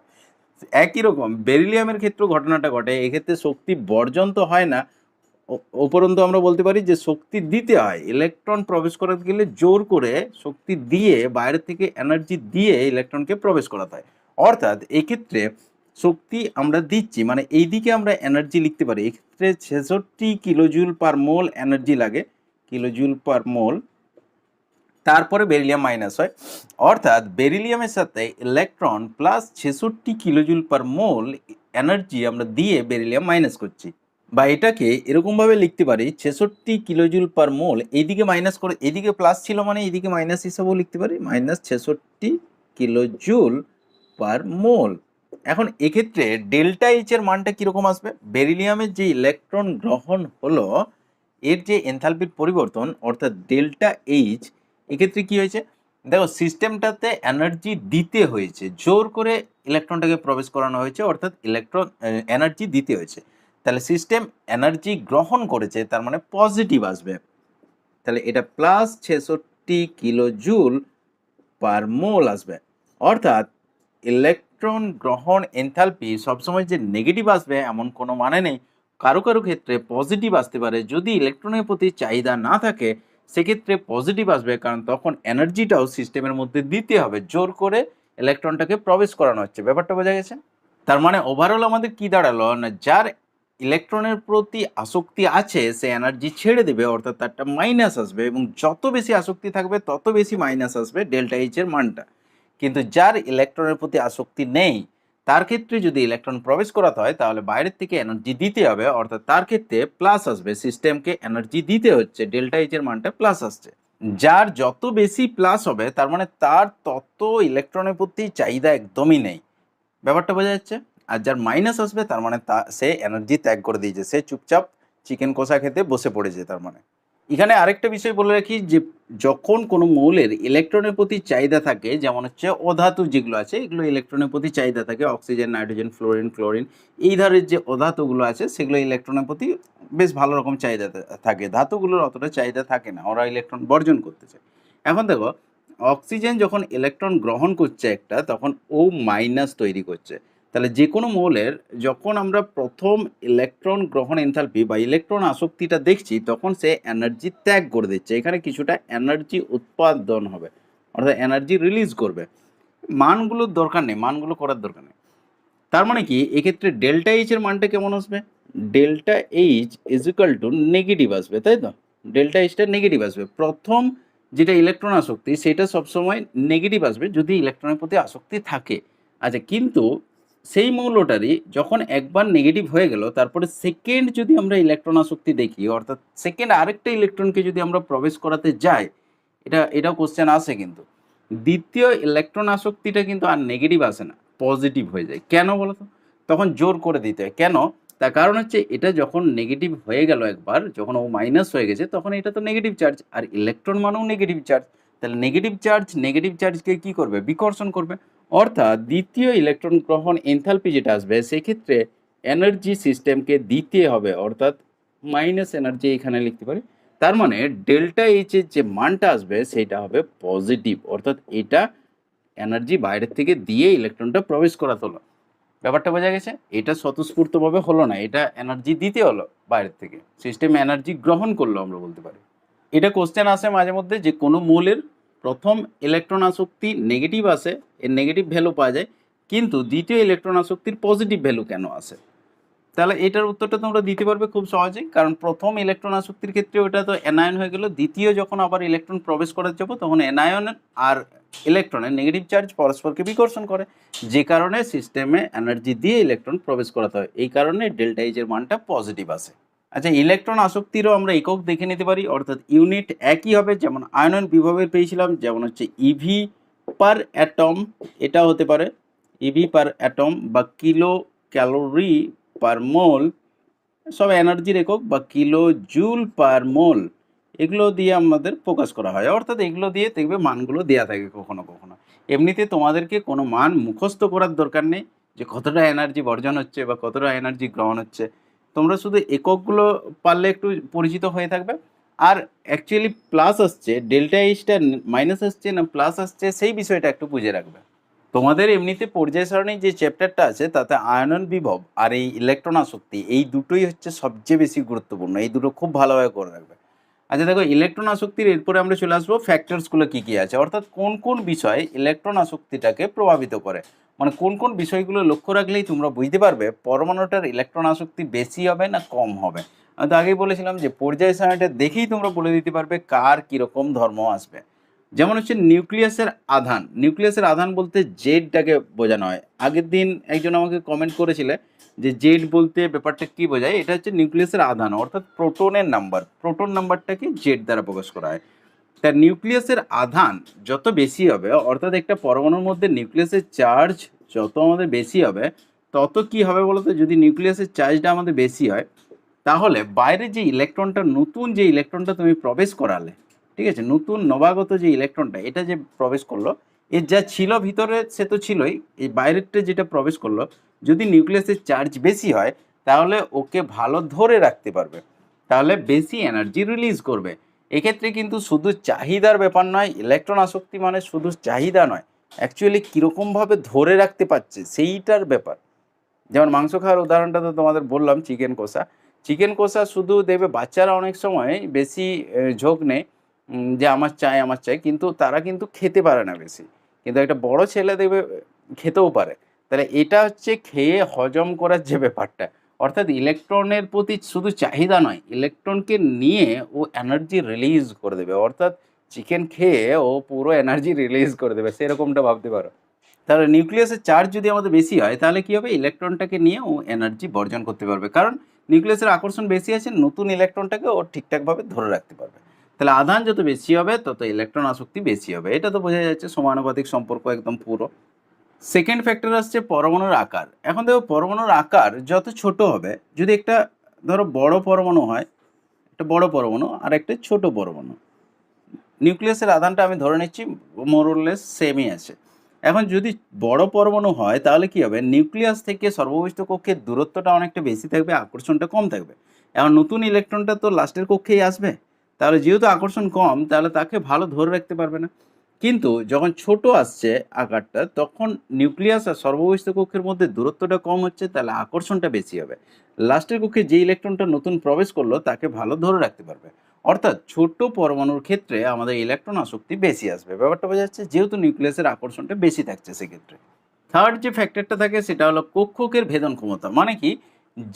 একই রকম বেরিলিয়ামের ক্ষেত্রেও ঘটনাটা ঘটে, এক্ষেত্রে শক্তি বর্জন তো হয় না, উপরন্তু আমরা বলতে পারি যে শক্তি দিতে হয়। ইলেকট্রন প্রবেশ করাতে গেলে জোর করে শক্তি দিয়ে, বাইরে থেকে এনার্জি দিয়ে ইলেকট্রনকে প্রবেশ করাতে হয়। অর্থাৎ এক্ষেত্রে শক্তি আমরা দিচ্ছি, মানে এই দিকে আমরা এনার্জি লিখতে পারি, এক্ষেত্রে 66 কিলোজুল পার মোল এনার্জি লাগে, কিলোজুল পার মোল, তারপরে বেরিলিয়াম মাইনাস হয়। অর্থাৎ বেরিলিয়ামের সাথে ইলেকট্রন প্লাস 66 কিলোজুল পার মোল এনার্জি আমরা দিয়ে বেরিলিয়াম মাইনাস করছি। বা এটাকে এরকমভাবে লিখতে পারি, 66 কিলোজুল পার মোল, এইদিকে মাইনাস করে এদিকে প্লাস ছিল মানে এইদিকে মাইনাস হিসাবেও লিখতে পারি, মাইনাস 66 কিলোজুল পার মোল। এখন এক্ষেত্রে ডেল্টা এইচ এর মানটা কীরকম আসবে? বেরিলিয়ামের যে ইলেকট্রন গ্রহণ হলো এর যে এনথালপির পরিবর্তন, অর্থাৎ ডেল্টা এইচ, এক্ষেত্রে কী হয়েছে দেখো, সিস্টেমটাতে এনার্জি দিতে হয়েছে, জোর করে ইলেকট্রনটাকে প্রবেশ করানো হয়েছে, অর্থাৎ ইলেকট্রন এনার্জি দিতে হয়েছে, তাহলে সিস্টেম এনার্জি গ্রহণ করেছে, তার মানে পজিটিভ আসবে। তাহলে এটা প্লাস 66 কিলোজুল পার মোল আসবে। অর্থাৎ ইলেকট্রন গ্রহণ এনথালপি সবসময় যে নেগেটিভ আসবে এমন কোনো মানে নেই, কারো কারো ক্ষেত্রে পজিটিভ আসতে পারে। যদি ইলেকট্রনের প্রতি চাহিদা না থাকে সেক্ষেত্রে পজিটিভ আসবে, কারণ তখন এনার্জিটাও সিস্টেমের মধ্যে দিতে হবে, জোর করে ইলেকট্রনটাকে প্রবেশ করানো হচ্ছে। ব্যাপারটা বোঝা গেছে? তার মানে ওভারঅল আমাদের কি দাঁড়ালো না, যার ইলেকট্রনের প্রতি আসক্তি আছে সে এনার্জি ছেড়ে দেবে, অর্থাৎ তারটা মাইনাস আসবে, এবং যত বেশি আসক্তি থাকবে তত বেশি মাইনাস আসবে ডেল্টা এইচ এর মানটা। কিন্তু যার ইলেকট্রনের প্রতি আসক্তি নেই তার ক্ষেত্রে যদি ইলেকট্রন প্রবেশ করাতে হয় তাহলে বাইরের থেকে এনার্জি দিতে হবে, অর্থাৎ তার ক্ষেত্রে প্লাস আসবে, সিস্টেমকে এনার্জি দিতে হচ্ছে, ডেল্টা এইচ এর মানটা প্লাস আসছে। যার যত বেশি প্লাস হবে তার মানে তার তত ইলেকট্রনের প্রতি চাহিদা একদমই নেই। ব্যাপারটা বোঝা যাচ্ছে? আর যার মাইনাস আসবে তার মানে সে এনার্জি ত্যাগ করে দিয়েছে, সে চুপচাপ চিকেন কষা খেতে বসে পড়েছে তার মানে। এখানে আরেকটা বিষয় বলে রাখি যে যখন কোনো মৌলের ইলেকট্রনের প্রতি চাহিদা থাকে, যেমন হচ্ছে অধাতু যেগুলো আছে এগুলো ইলেকট্রনের প্রতি চাহিদা থাকে, অক্সিজেন, নাইট্রোজেন, ফ্লোরিন, ক্লোরিন, এই ধারের যে অধাতুগুলো আছে সেগুলো ইলেকট্রনের প্রতি বেশ ভালো রকম চাহিদা থাকে। ধাতুগুলোর অতটা চাহিদা থাকে না, ওরা ইলেকট্রন বর্জন করতে চায়। এখন দেখো, অক্সিজেন যখন ইলেকট্রন গ্রহণ করছে একটা, তখন ও মাইনাস তৈরি করছে। তাহলে যে কোনো মৌলের যখন আমরা প্রথম ইলেকট্রন গ্রহণ এনথালপি বা ইলেকট্রন আসক্তিটা দেখছি, তখন সে এনার্জি ত্যাগ করে দিচ্ছে, এখানে কিছুটা এনার্জি উৎপাদন হবে, অর্থাৎ এনার্জি রিলিজ করবে। মানগুলোর দরকার নেই, মানগুলো করার দরকার নেই। তার মানে কি এক্ষেত্রে ডেল্টা এইচ এর মানটা কেমন আসবে? Delta H is equal to negative আসবে, তাই তো? ডেল্টা এইচটা নেগেটিভ আসবে। প্রথম যেটা ইলেকট্রন আসক্তি সেটা সবসময় নেগেটিভ আসবে যদি ইলেকট্রনের প্রতি আসক্তি থাকে। আচ্ছা, কিন্তু সেই মৌলটারই যখন একবার নেগেটিভ হয়ে গেল, তারপরে সেকেন্ড যদি আমরা ইলেকট্রন আসক্তি দেখি, অর্থাৎ সেকেন্ড আরেকটা ইলেকট্রনকে যদি আমরা প্রবেশ করাতে যাই, এটাও কোশ্চেন আসে কিন্তু দ্বিতীয় ইলেকট্রন আসক্তিটা কিন্তু আর নেগেটিভ আসে না, পজিটিভ হয়ে যায়। কেন বলো তো? তখন জোর করে দিতে হয়। কেন? তার কারণ হচ্ছে এটা যখন নেগেটিভ হয়ে গেল একবার, যখন ও মাইনাস হয়ে গেছে, তখন এটা তো নেগেটিভ চার্জ, আর ইলেকট্রন মানেও নেগেটিভ চার্জ। তাহলে নেগেটিভ চার্জকে কি করবে? বিকর্ষণ করবে। অর্থাৎ দ্বিতীয় ইলেকট্রন গ্রহণ এনথালপি যেটা আসবে, সেক্ষেত্রে এনার্জি সিস্টেমকে দিতে হবে, অর্থাৎ মাইনাস এনার্জি এখানে লিখতে পারি। তার মানে ডেল্টা এইচ এর যে মানটা আসবে সেটা হবে পজিটিভ, অর্থাৎ এটা এনার্জি বাইরের থেকে দিয়ে ইলেকট্রনটা প্রবেশ করাতে হলো। ব্যাপারটা বোঝা গেছে? এটা স্বতঃস্ফূর্তভাবে হলো না, এটা এনার্জি দিতে হলো বাইরের থেকে, সিস্টেম এনার্জি গ্রহণ করলো আমরা বলতে পারি। এটা কোশ্চেন আসে মাঝে মধ্যে যে কোনো মৌলের প্রথম ইলেকট্রন আসক্তি নেগেটিভ আসে, এর নেগেটিভ ভ্যালু পাওয়া যায়, কিন্তু দ্বিতীয় ইলেকট্রন আসক্তির পজিটিভ ভ্যালু কেন আসে? তাহলে এটার উত্তরটা তোমরা দিতে পারবে খুব সহজেই, কারণ প্রথম ইলেকট্রন আসক্তির ক্ষেত্রে ওটা তো অ্যানায়ন হয়ে গেল, দ্বিতীয় যখন আবার ইলেকট্রন প্রবেশ করাতে যাবো তখন অ্যানায়ন আর ইলেকট্রনের নেগেটিভ চার্জ পরস্পরকে বিকর্ষণ করে, যে কারণে সিস্টেমে এনার্জি দিয়ে ইলেকট্রন প্রবেশ করাতে হয়। এই কারণে ডেল্টা এইচ এর মানটা পজিটিভ আসে। আচ্ছা, ইলেকট্রন আসক্তিরও আমরা একক দেখে নিতে পারি, অর্থাৎ ইউনিট একই হবে। যেমন আয়নন বিভবের পেয়েছিলাম, যেমন হচ্ছে ইভি পার অ্যাটম, এটা হতে পারে ইভি পার অ্যাটম বা কিলো ক্যালোরি পার মোল, সব এনার্জির একক, বা কিলো জুল পার মোল, এগুলো দিয়ে আমাদের প্রকাশ করা হয়। অর্থাৎ এগুলো দিয়ে দেখবে মানগুলো দেওয়া থাকে কখনো কখনো। এমনিতে তোমাদেরকে কোনো মান মুখস্থ করার দরকার নেই যে কতটা এনার্জি বর্জন হচ্ছে বা কতটা এনার্জি গ্রহণ হচ্ছে, তোমরা শুধু এককগুলো পারলে একটু পরিচিত হয়ে থাকবে। আর অ্যাকচুয়ালি প্লাস আসছে, ডেল্টা এইচটা মাইনাস আসছে না প্লাস আসছে, সেই বিষয়টা একটু বুঝে রাখবে। তোমাদের এমনিতে পর্যায় সারণী যে চ্যাপ্টারটা আছে তাতে আয়নন বিভব আর এই ইলেকট্রন আসক্তি, এই দুটোই হচ্ছে সবচেয়ে বেশি গুরুত্বপূর্ণ, এই দুটো খুব ভালোভাবে করে রাখবে। আচ্ছা দেখো, ইলেকট্রন আসক্তির এরপরে আমরা চলে আসবো ফ্যাক্টরসগুলো কী কী আছে, অর্থাৎ কোন কোন বিষয় ইলেকট্রন আসক্তিটাকে প্রভাবিত করে, মানে কোন কোন বিষয়গুলো লক্ষ্য রাখলেই তোমরা বুঝতে পারবে পরমাণুটার ইলেকট্রন আসক্তি বেশি হবে না কম হবে। আমি তো আগেই বলেছিলাম যে পর্যায় সারণীটা দেখেই তোমরা বলে দিতে পারবে কার কীরকম ধর্ম আসবে। যেমন হচ্ছে নিউক্লিয়াসের আধান, নিউক্লিয়াসের আধান বলতে জেডটাকে বোঝানো হয়। আগের দিন একজন আমাকে কমেন্ট করেছিলে যে জেড বলতে ব্যাপারটা কী বোঝায়, এটা হচ্ছে নিউক্লিয়াসের আধান, অর্থাৎ প্রোটনের নাম্বার, প্রোটন নাম্বারটাকে জেড দ্বারা প্রকাশ করা হয়। তা নিউক্লিয়াসের আধান যত বেশি হবে, অর্থাৎ একটা পরমাণুর মধ্যে নিউক্লিয়াসের চার্জ যত আমাদের বেশি হবে, তত কি হবে বলতো? যদি নিউক্লিয়াসের চার্জটা আমাদের বেশি হয়, তাহলে বাইরে যে ইলেকট্রনটা, নতুন যে ইলেকট্রনটা তুমি প্রবেশ করালে, ঠিক আছে, নতুন নবাগত যে ইলেকট্রনটা এটা যে প্রবেশ করলো, এর যা ছিল ভিতরে সে তো ছিলই, এই বাইরেরটা যেটা প্রবেশ করলো, যদি নিউক্লিয়াসের চার্জ বেশি হয় তাহলে ওকে ভালো ধরে রাখতে পারবে, তাহলে বেশি এনার্জি রিলিজ করবে। এক্ষেত্রে কিন্তু শুধু চাহিদার ব্যাপার নয়, ইলেকট্রন আসক্তি মানে শুধু চাহিদা নয়, অ্যাকচুয়ালি কীরকমভাবে ধরে রাখতে পারছে সেইটার ব্যাপার। যেমন মাংস খাওয়ার উদাহরণটা তো তোমাদের বললাম, চিকেন কষা। চিকেন কষা শুধু দেখবে বাচ্চারা অনেক সময় বেশি ঝোঁক নেই, যে আমার চাই আমার চাই, কিন্তু তারা কিন্তু খেতে পারে না বেশি, কিন্তু একটা বড় ছেলে দেখবে খেতেও পারে। তাহলে এটা হচ্ছে খেয়ে হজম করার যে ব্যাপারটা, অর্থাৎ ইলেকট্রনের প্রতি শুধু চাহিদা নয়, ইলেকট্রনকে নিয়ে ও এনার্জি রিলিজ করে দেবে, অর্থাৎ চিকেন খেয়ে ও পুরো এনার্জি রিলিজ করে দেবে, সেরকমটা ভাবতে পারো। তাহলে নিউক্লিয়াসের চার্জ যদি আমাদের বেশি হয় তাহলে কী হবে? ইলেকট্রনটাকে নিয়ে ও এনার্জি বর্জন করতে পারবে, কারণ নিউক্লিয়াসের আকর্ষণ বেশি আছে, নতুন ইলেকট্রনটাকে ও ঠিকঠাকভাবে ধরে রাখতে পারবে। তাহলে আধান যত বেশি হবে তত ইলেকট্রন আসক্তি বেশি হবে, এটা তো বোঝা যাচ্ছে, সমানুপাতিক সম্পর্ক একদম পুরো। সেকেন্ড ফ্যাক্টর আসছে পরমাণুর আকার। এখন দেখো, পরমাণুর আকার যত ছোট হবে, যদি একটা ধরো বড় পরমাণু হয়, একটা বড় পরমাণু আর একটা ছোট পরমাণু। নিউক্লিয়াসের আধানটা আমি ধরে নিচ্ছি মোরলেস সেমই আছে। এখন যদি বড় পরমাণু হয় তাহলে কি হবে, নিউক্লিয়াস থেকে সর্ববহিষ্ঠ কক্ষের দূরত্বটা অনেকটা বেশি থাকবে, আকর্ষণটা কম থাকবে। এখন নতুন ইলেকট্রনটা তো লাস্টের কক্ষেই আসবে, তাহলে যেহেতু আকর্ষণ কম তাহলে তাকে ভালো ধরে রাখতে পারবে না। কিন্তু যখন ছোট আসছে আকারটা, তখন নিউক্লিয়াস আর সর্ববহিষ্ঠ কক্ষের মধ্যে দূরত্বটা কম হচ্ছে, তাহলে আকর্ষণটা বেশি হবে। লাস্টের কক্ষে যে ইলেকট্রনটা নতুন প্রবেশ করলো তাকে ভালো ধরে রাখতে পারবে। অর্থাৎ ছোট পরমাণুর ক্ষেত্রে আমাদের ইলেকট্রন আসক্তি বেশি আসবে। ব্যাপারটা বোঝা যাচ্ছে, যেহেতু নিউক্লিয়াসের আকর্ষণটা বেশি থাকছে সেক্ষেত্রে। থার্ড যে ফ্যাক্টরটা থাকে সেটা হলো কক্ষকের ভেদন ক্ষমতা। মানে কি,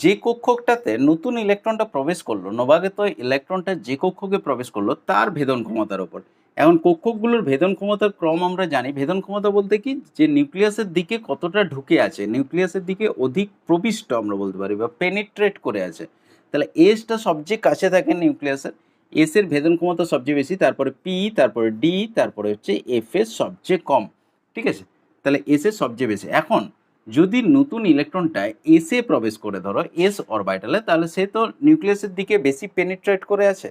যে কক্ষকটাতে নতুন ইলেকট্রনটা প্রবেশ করলো, নবাগত ইলেকট্রনটা যে কক্ষকে প্রবেশ করলো তার ভেদন ক্ষমতার ওপর। এখন কক্ষকগুলোর ভেদন ক্ষমতার ক্রম আমরা জানি। ভেদন ক্ষমতা বলতে কি, যে নিউক্লিয়াসের দিকে কতটা ঢুকে আছে, নিউক্লিয়াসের দিকে অধিক প্রবিষ্ট আমরা বলতে পারি, বা পেনিট্রেট করে আছে। তাহলে এসটা সবচেয়ে কাছে থাকে নিউক্লিয়াসের, এস এর ভেদন ক্ষমতা সবচেয়ে বেশি, তারপরে পি, তারপরে ডি, তারপরে হচ্ছে এফ এর সবচেয়ে কম। ঠিক আছে, তাহলে এস এর সবচেয়ে বেশি। এখন যদি নতুন ইলেকট্রনটা এস এ প্রবেশ করে, ধরো এস অরবিটালে, তাহলে সে তো নিউক্লিয়াসের দিকে বেশি পেনিট্রেট করে আছে,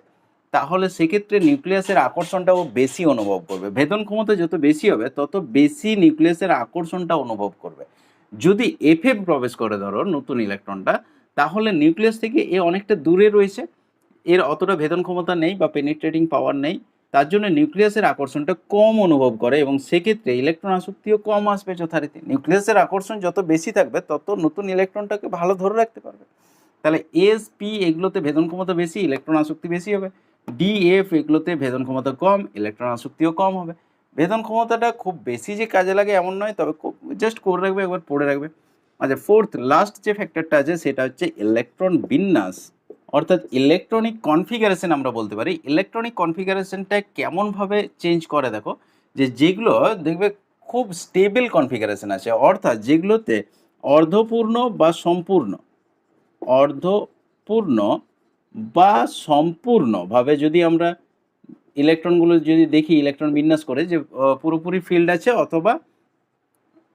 তাহলে সেক্ষেত্রে নিউক্লিয়াসের আকর্ষণটাও বেশি অনুভব করবে। ভেদন ক্ষমতা যত বেশি হবে তত বেশি নিউক্লিয়াসের আকর্ষণটা অনুভব করবে। যদি এফ এ প্রবেশ করে ধরো নতুন ইলেকট্রনটা, তাহলে নিউক্লিয়াস থেকে এ অনেকটা দূরে রয়েছে, এর অতটা ভেদন ক্ষমতা নেই বা পেনিট্রেটিং পাওয়ার নেই, তার জন্য নিউক্লিয়াসের আকর্ষণটা কম অনুভব করে এবং সেক্ষেত্রে ইলেকট্রন আসক্তিও কম আসবে যথারীতি। নিউক্লিয়াসের আকর্ষণ যত বেশি থাকবে তত নতুন ইলেকট্রনটাকে ভালো ধরে রাখতে পারবে। তাহলে এস পি এগুলোতে ভেদন ক্ষমতা বেশি, ইলেকট্রন আসক্তি বেশি হবে। ডি এফ এগুলোতে ভেদন ক্ষমতা কম, ইলেকট্রন আসক্তিও কম হবে। ভেদন ক্ষমতাটা খুব বেশি যে কাজে লাগে এমন নয়, তবে খুব জাস্ট করে রাখবে, একবার পড়ে রাখবে। আচ্ছা, ফোর্থ লাস্ট যে ফ্যাক্টরটা আছে সেটা হচ্ছে ইলেকট্রন বিন্যাস, অর্থাৎ ইলেকট্রনিক কনফিগারেশন আমরা বলতে পারি। ইলেকট্রনিক কনফিগারেশনটা কেমনভাবে চেঞ্জ করে দেখো, যেগুলো দেখবে খুব স্টেবল কনফিগারেশন আছে, অর্থাৎ যেগুলোতে অর্ধপূর্ণ বা সম্পূর্ণ, অর্ধপূর্ণ বা সম্পূর্ণভাবে যদি আমরা ইলেকট্রনগুলো যদি দেখি, ইলেকট্রন বিন্যাস করে যে পুরোপুরি ফিল্ড আছে অথবা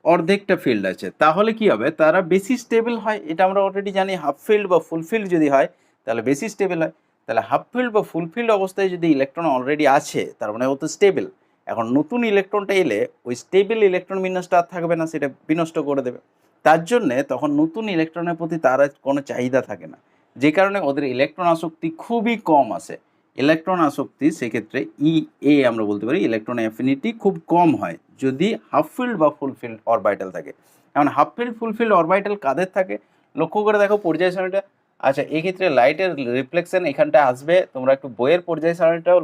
অর্ধেকটা ফিল্ড আছে, তাহলে কি হবে, তারা বেশি স্টেবল হয়। এটা আমরা অলরেডি জানি। হাফ ফিল্ড বা ফুল ফিল্ড যদি হয় তাহলে বেশি স্টেবল হয়। তাহলে হাফ ফিল্ড বা ফুল ফিল্ড অবস্থায় যদি ইলেকট্রন অলরেডি আছে তার মানে ও তো স্টেবল। এখন নতুন ইলেকট্রনটা এলে ওই স্টেবল ইলেকট্রন বিন্যাসটা আর থাকবে না, সেটা বিনষ্ট করে দেবে। তার জন্যে তখন নতুন ইলেকট্রনের প্রতি তার আর কোনো চাহিদা থাকে না, যে কারণে ওদের ইলেকট্রন আসক্তি খুবই কম আসে। ইলেকট্রন আসক্তি সেক্ষেত্রে ই এ আমরা বলতে পারি, ইলেকট্রন অ্যাফিনিটি খুব কম হয় যদি হাফ ফিল্ড বা ফুল ফিল্ড অরবিটাল থাকে। এখন হাফ ফিল্ড ফুল ফিল্ড অরবিটাল কাদের থাকে লক্ষ্য করে দেখো পর্যায় সারণীটা। আচ্ছা, এক্ষেত্রে লাইটের রিফ্লেকশন এখানটা আসবে, তোমরা একটু বইয়ের পর্যায় সারণীটাও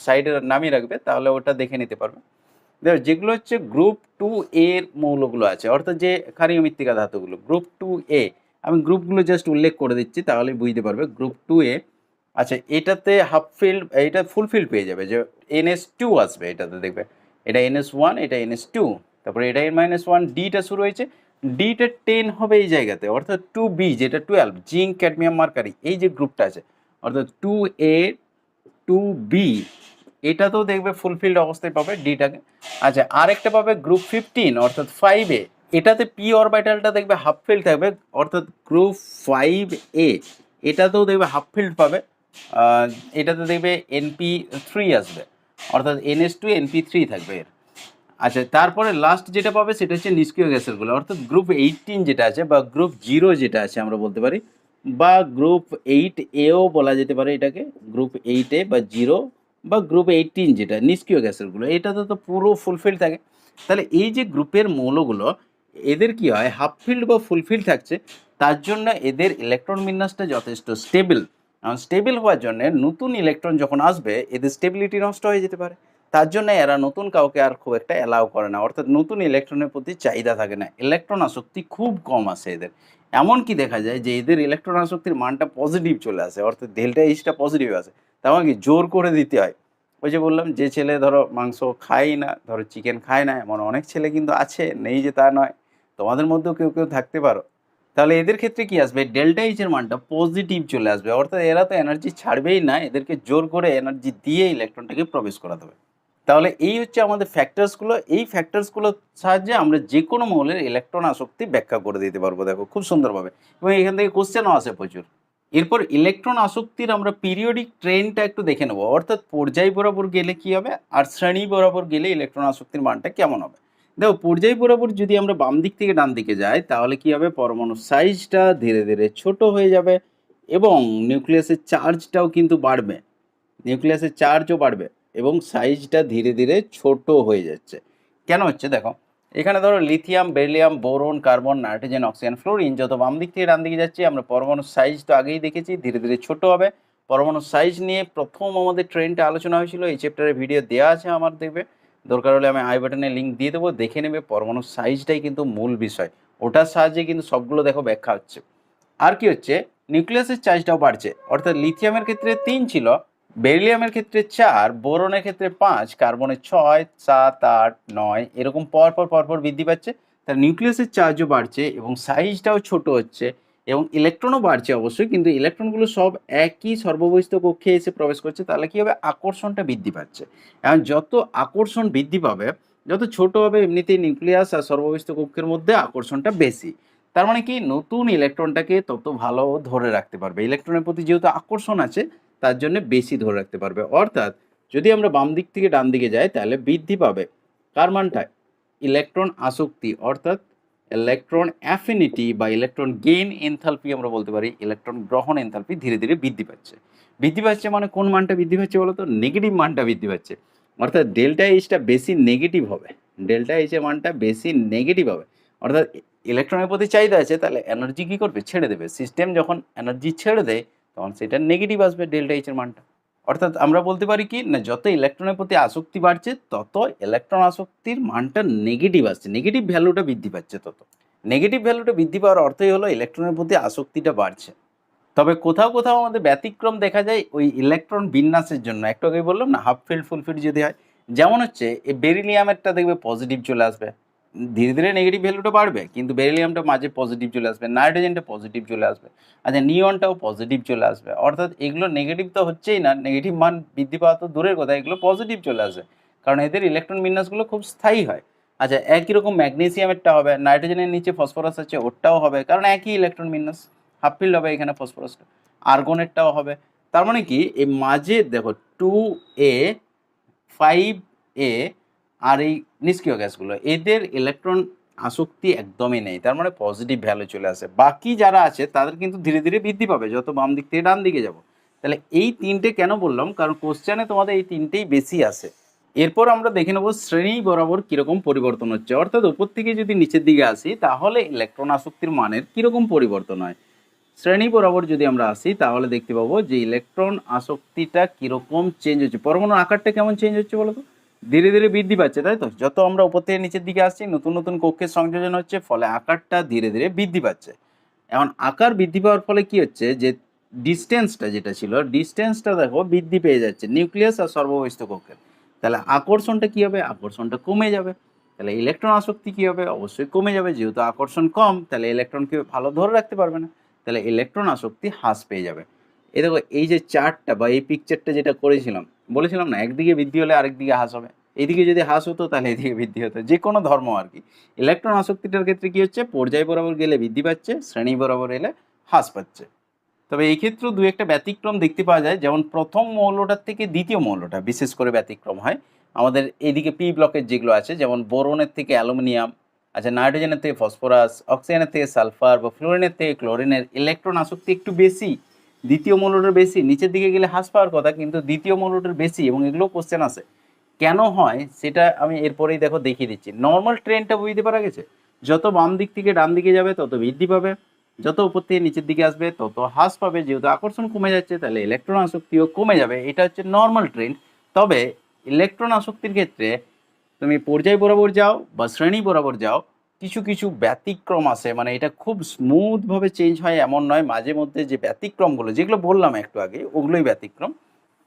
সাইডে নামিয়ে রাখবে, তাহলে ওটা দেখে নিতে পারবে। দেখো, যেগুলো হচ্ছে গ্রুপ 2 এর মৌলগুলো আছে, অর্থাৎ যে ক্ষারীয় মৃত্তিকা ধাতুগুলো গ্রুপ 2 এ, আমি গ্রুপগুলো জাস্ট উল্লেখ করে দিচ্ছি তাহলে বুঝতে পারবে। গ্রুপ 2 এ, আচ্ছা, এটাতে হাফ ফিল্ড, এটা ফুল ফিল্ড পেয়ে যাবে, যে NS2 আসবে এটাতে, দেখবে এটা NS1, এটা NS2, তারপরে এটা N-1, ডিটা শুরু হয়েছে, ডিটা 10 হবে এই জায়গাতে, অর্থাৎ 2B যেটা 12, জিঙ্ক ক্যাডমিয়াম মার্কারি, এই যে গ্রুপটা আছে, অর্থাৎ 2A 2B, এটাতেও দেখবে ফুলফিল্ড অবস্থায় পাবে ডিটাকে। আচ্ছা, আরেকটা পাবে গ্রুপ 15 অর্থাৎ 5A, এটাতে পি অরবিটালটা দেখবে হাফ ফিল্ড থাকবে, অর্থাৎ গ্রুপ 5A, এটাতেও দেখবে হাফ ফিল্ড পাবে। এটাতে দেখবে NP3 আসবে, অর্থাৎ NS2 NP3 থাকবে এর। আচ্ছা, তারপরে লাস্ট যেটা পাবে সেটা হচ্ছে নিষ্ক্রিয় গ্যাসেরগুলো, অর্থাৎ গ্রুপ 18 যেটা আছে বা গ্রুপ 0 যেটা আছে আমরা বলতে পারি, বা গ্রুপ 8A-ও বলা যেতে পারে এটাকে, গ্রুপ 8A বা 0 বা গ্রুপ 18 যেটা নিষ্ক্রিয় গ্যাসেরগুলো, এটাতে তো পুরো ফুলফিল থাকে। তাহলে এই যে গ্রুপের মৌলগুলো, এদের কি হয়, হাফ ফিল্ড বা ফুলফিল থাকছে, তার জন্য এদের ইলেকট্রন বিন্যাসটা যথেষ্ট স্টেবল। স্টেবল হওয়ার জন্য নতুন ইলেকট্রন যখন আসবে এদের স্টেবিলিটি নষ্ট হয়ে যেতে পারে, তার জন্য এরা নতুন কাউকে আর খুব একটা অ্যালাউ করে না, অর্থাৎ নতুন ইলেকট্রনের প্রতি চাহিদা থাকে না, ইলেকট্রন আসক্তি খুব কম আসে এদের। এমনকি দেখা যায় যে এদের ইলেকট্রন আসক্তির মানটা পজিটিভ চলে আসে, অর্থাৎ ডেল্টা এইচটা পজিটিভ আসে। তার মানে কি, জোর করে দিতে হয়। ওই যে বললাম, যে ছেলে ধরো মাংস খায় না, ধরো চিকেন খায় না, এমন অনেক ছেলে কিন্তু আছে, নেই যে তা নয়, তোমাদের মধ্যেও কেউ কেউ থাকতে পারো। তাহলে এদের ক্ষেত্রে কি আসবে, ডেল্টা এইচের মানটা পজিটিভ চলে আসবে, অর্থাৎ এরা তো এনার্জি ছাড়বেই না, এদেরকে জোর করে এনার্জি দিয়ে ইলেকট্রনটাকে প্রবেশ করাতে হবে। তাহলে এই হচ্ছে আমাদের ফ্যাক্টরসগুলো। এই ফ্যাক্টরসগুলোর সাহায্যে আমরা যে কোনো মৌলের ইলেকট্রন আসক্তি ব্যাখ্যা করে দিতে পারবো, দেখো খুব সুন্দরভাবে। এবং এখান থেকে কোশ্চেনও আসে প্রচুর, এরপর ইলেকট্রন আসক্তির আমরা পিরিয়ডিক ট্রেন্ডটা একটু দেখে নেব, অর্থাৎ পর্যায় বরাবর গেলে কি হবে আর শ্রেণী বরাবর গেলে ইলেকট্রন আসক্তির মানটা কেমন হবে। দেখো, পর্যায় বরাবর যদি আমরা বাম দিক থেকে ডান দিকে যাই তাহলে কি হবে, পরমাণুর সাইজটা ধীরে ধীরে ছোট হয়ে যাবে এবং নিউক্লিয়াসের চার্জটাও কিন্তু বাড়বে, নিউক্লিয়াসের চার্জও বাড়বে এবং সাইজটা ধীরে ধীরে ছোট হয়ে যাচ্ছে। কেন হচ্ছে দেখো, এখানে ধরো lithium, beryllium, boron, carbon, nitrogen, oxygen, fluorine যত বাম দিক থেকে ডান দিকে যাচ্ছে আমরা পরমাণুর সাইজ তো আগেই দেখেছি ধীরে ধীরে ছোট হবে। পরমাণুর সাইজ নিয়ে প্রথম আমাদের ট্রেন্ডটা আলোচনা হয়েছিল, এই চ্যাপ্টারের ভিডিও দেওয়া আছে আমার, দেখবে দরকার হলে আমি আই বাটনে লিঙ্ক দিয়ে দেবো, দেখে নেবে। পরমাণুর সাইজটাই কিন্তু মূল বিষয়, ওটার সাহায্যে কিন্তু সবগুলো দেখো ব্যাখ্যা হচ্ছে। আর কি হচ্ছে, নিউক্লিয়াসের চার্জটাও বাড়ছে, অর্থাৎ লিথিয়ামের ক্ষেত্রে 3 ছিল, বেরিলিয়ামের ক্ষেত্রে 4, বোরনের ক্ষেত্রে 5, কার্বনের 6, 7, 8, 9 এরকম পরপর বৃদ্ধি পাচ্ছে। তার নিউক্লিয়াসের চার্জও বাড়ছে এবং সাইজটাও ছোট হচ্ছে এবং ইলেকট্রনও বাড়ছে অবশ্যই, কিন্তু ইলেকট্রনগুলো সব একই সর্ববহিস্থ কক্ষে এসে প্রবেশ করছে, তাহলে কী হবে, আকর্ষণটা বৃদ্ধি পাচ্ছে। এখন যত আকর্ষণ বৃদ্ধি পাবে, যত ছোট হবে এমনিতেই নিউক্লিয়াস আর সর্ববহিস্থ কক্ষের মধ্যে আকর্ষণটা বেশি। তার মানে কি, নতুন ইলেকট্রনটাকে তত ভালো ধরে রাখতে পারবে, ইলেকট্রনের প্রতি যেহেতু আকর্ষণ আছে তার জন্য বেশি ধরে রাখতে পারবে। অর্থাৎ যদি আমরা বাম দিক থেকে ডান দিকে যাই তাহলে বৃদ্ধি পাবে কার মানটা, ইলেকট্রন আসক্তি, অর্থাৎ ইলেকট্রন অ্যাফিনিটি বা ইলেকট্রন গেইন এনথালপি আমরা বলতে পারি, ইলেকট্রন গ্রহণ এনথালপি ধীরে ধীরে বৃদ্ধি পাচ্ছে। বৃদ্ধি পাচ্ছে মানে কোন মানটা বৃদ্ধি পাচ্ছে বলো তো, নেগেটিভ মানটা বৃদ্ধি পাচ্ছে, অর্থাৎ ডেল্টা এইচটা বেশি নেগেটিভ হবে, ডেল্টা এইচের মানটা বেশি নেগেটিভ হবে। অর্থাৎ ইলেকট্রনের প্রতি চাহিদা আছে, তাহলে এনার্জি কী করবে, ছেড়ে দেবে। সিস্টেম যখন এনার্জি ছেড়ে দেয় তখন সেটা নেগেটিভ আসবে ডেল্টা এইচের মানটা। অর্থাৎ আমরা বলতে পারি কি না, যত ইলেকট্রনের প্রতি আসক্তি বাড়ছে তত ইলেকট্রন আসক্তির মানটা নেগেটিভ আসছে, নেগেটিভ ভ্যালুটা বৃদ্ধি পাচ্ছে তত। নেগেটিভ ভ্যালুটা বৃদ্ধি পাওয়ার অর্থই হলো ইলেকট্রনের প্রতি আসক্তিটা বাড়ছে। তবে কোথাও কোথাও আমাদের ব্যতিক্রম দেখা যায় ওই ইলেকট্রন বিন্যাসের জন্য, একটু আগে বললাম না হাফ ফিল্ড ফুল ফিল্ড যদি হয়, যেমন হচ্ছে এই বেরিলিয়ামেরটা দেখবে পজিটিভ চলে আসবে, ধীরে ধীরে নেগেটিভ ভ্যালুটা বাড়বে কিন্তু বেরিলিয়ামটা মাঝে পজিটিভ চলে আসবে, নাইট্রোজেনটা পজিটিভ চলে আসবে, আচ্ছা নিয়নটাও পজিটিভ চলে আসবে। অর্থাৎ এগুলো নেগেটিভ তো হচ্ছেই না, নেগেটিভ মান বৃদ্ধি পাওয়া তো দূরের কথা, এগুলো পজিটিভ চলে আসে, কারণ এদের ইলেকট্রন বিন্যাসগুলো খুব স্থায়ী হয়। আচ্ছা, একই রকম ম্যাগনেসিয়ামেরটা হবে, নাইট্রোজেনের নিচে ফসফরাস আছে ওটাও হবে, কারণ একই ইলেকট্রন বিন্যাস, হাফ ফিল্ড হবে এখানে ফসফরাসটা। আর্গনেরটাও হবে। তার মানে কি, এই মাঝে দেখো 2a 5a আর এই নিষ্ক্রিয় গ্যাসগুলো, এদের ইলেকট্রন আসক্তি একদমই নেই, তার মানে পজিটিভ ভ্যালু চলে আসে। বাকি যারা আছে তাদের কিন্তু ধীরে ধীরে বৃদ্ধি পাবে যত বাম দিক থেকে ডান দিকে যাব। তাহলে এই তিনটে কেন বললাম, কারণ কোশ্চেনে তোমাদের এই তিনটেই বেশি আসে। এরপর আমরা দেখে নেব শ্রেণী বরাবর কীরকম পরিবর্তন হচ্ছে, অর্থাৎ উপর থেকে যদি নিচের দিকে আসি তাহলে ইলেকট্রন আসক্তির মানের কীরকম পরিবর্তন হয়। শ্রেণী বরাবর যদি আমরা আসি তাহলে দেখতে পাবো যে ইলেকট্রন আসক্তিটা কীরকম চেঞ্জ হচ্ছে, পরমাণুর আকারটা কেমন চেঞ্জ হচ্ছে বলো তো, ধীরে ধীরে বৃদ্ধি পাচ্ছে, তাই তো। যত আমরা উপর থেকে নিচের দিকে আসছি নতুন নতুন কক্ষের সংযোজন হচ্ছে, ফলে আকারটা ধীরে ধীরে বৃদ্ধি পাচ্ছে। এখন আকার বৃদ্ধি পাওয়ার ফলে কি হচ্ছে, যে ডিস্টেন্সটা যেটা ছিল, ডিস্টেন্সটা দেখো বৃদ্ধি পেয়ে যাচ্ছে নিউক্লিয়াস আর সর্ববহিস্থ কক্ষের, তাহলে আকর্ষণটা কি হবে, আকর্ষণটা কমে যাবে, তাহলে ইলেকট্রন আসক্তি কি হবে, অবশ্যই কমে যাবে। যেহেতু আকর্ষণ কম তাহলে ইলেকট্রনকে ভালো ধরে রাখতে পারবে না, তাহলে ইলেকট্রন আসক্তি হ্রাস পেয়ে যাবে। এই দেখো, এই যে চার্টটা বা এই পিকচারটা যেটা করেছিলাম, বলেছিলাম না একদিকে বৃদ্ধি হলে আরেকদিকে হ্রাস হবে, এইদিকে যদি হ্রাস হতো তাহলে এদিকে বৃদ্ধি হতো, যে কোনো ধর্ম আর কি। ইলেকট্রন আসক্তিটার ক্ষেত্রে কি হচ্ছে, পর্যায় বরাবর গেলে বৃদ্ধি পাচ্ছে, শ্রেণী বরাবর এলে হ্রাস পাচ্ছে। তবে এই ক্ষেত্রেও দু একটা ব্যতিক্রম দেখতে পাওয়া যায়, যেমন প্রথম মৌলটার থেকে দ্বিতীয় মৌলটা বিশেষ করে ব্যতিক্রম হয়। আমাদের এইদিকে পি ব্লকের যেগুলো আছে, যেমন বোরনের থেকে অ্যালুমিনিয়াম, আচ্ছা নাইট্রোজেনের থেকে ফসফরাস, অক্সিজেনের থেকে সালফার বা ফ্লোরিনের থেকে ক্লোরিনের ইলেকট্রন আসক্তি একটু বেশি, দ্বিতীয় মৌলটার বেশি। নিচের দিকে গেলে হ্রাস পাওয়ার কথা, কিন্তু দ্বিতীয় মৌলটার বেশি, এবং এগুলো কোশ্চেন আছে কেন হয় সেটা আমি এরপরেই দেখো দেখিয়ে দিচ্ছি। নর্মাল ট্রেনটা বুঝতে পারা গেছে, যত বাম দিক থেকে ডান দিকে যাবে তত বৃদ্ধি পাবে, যত উপর থেকে নিচের দিকে আসবে তত হ্রাস পাবে। যেহেতু আকর্ষণ কমে যাচ্ছে তাহলে ইলেকট্রন আসক্তিও কমে যাবে, এটা হচ্ছে নর্মাল ট্রেন্ড। তবে ইলেকট্রন আসক্তির ক্ষেত্রে তুমি পর্যায় বরাবর যাও বা শ্রেণী বরাবর যাও, কিছু কিছু ব্যতিক্রম আছে, মানে এটা খুব স্মুথভাবে চেঞ্জ হয় এমন নয়, মাঝে মধ্যে যে ব্যতিক্রমগুলো যেগুলো বললাম একটু আগে ওগুলোই ব্যতিক্রম।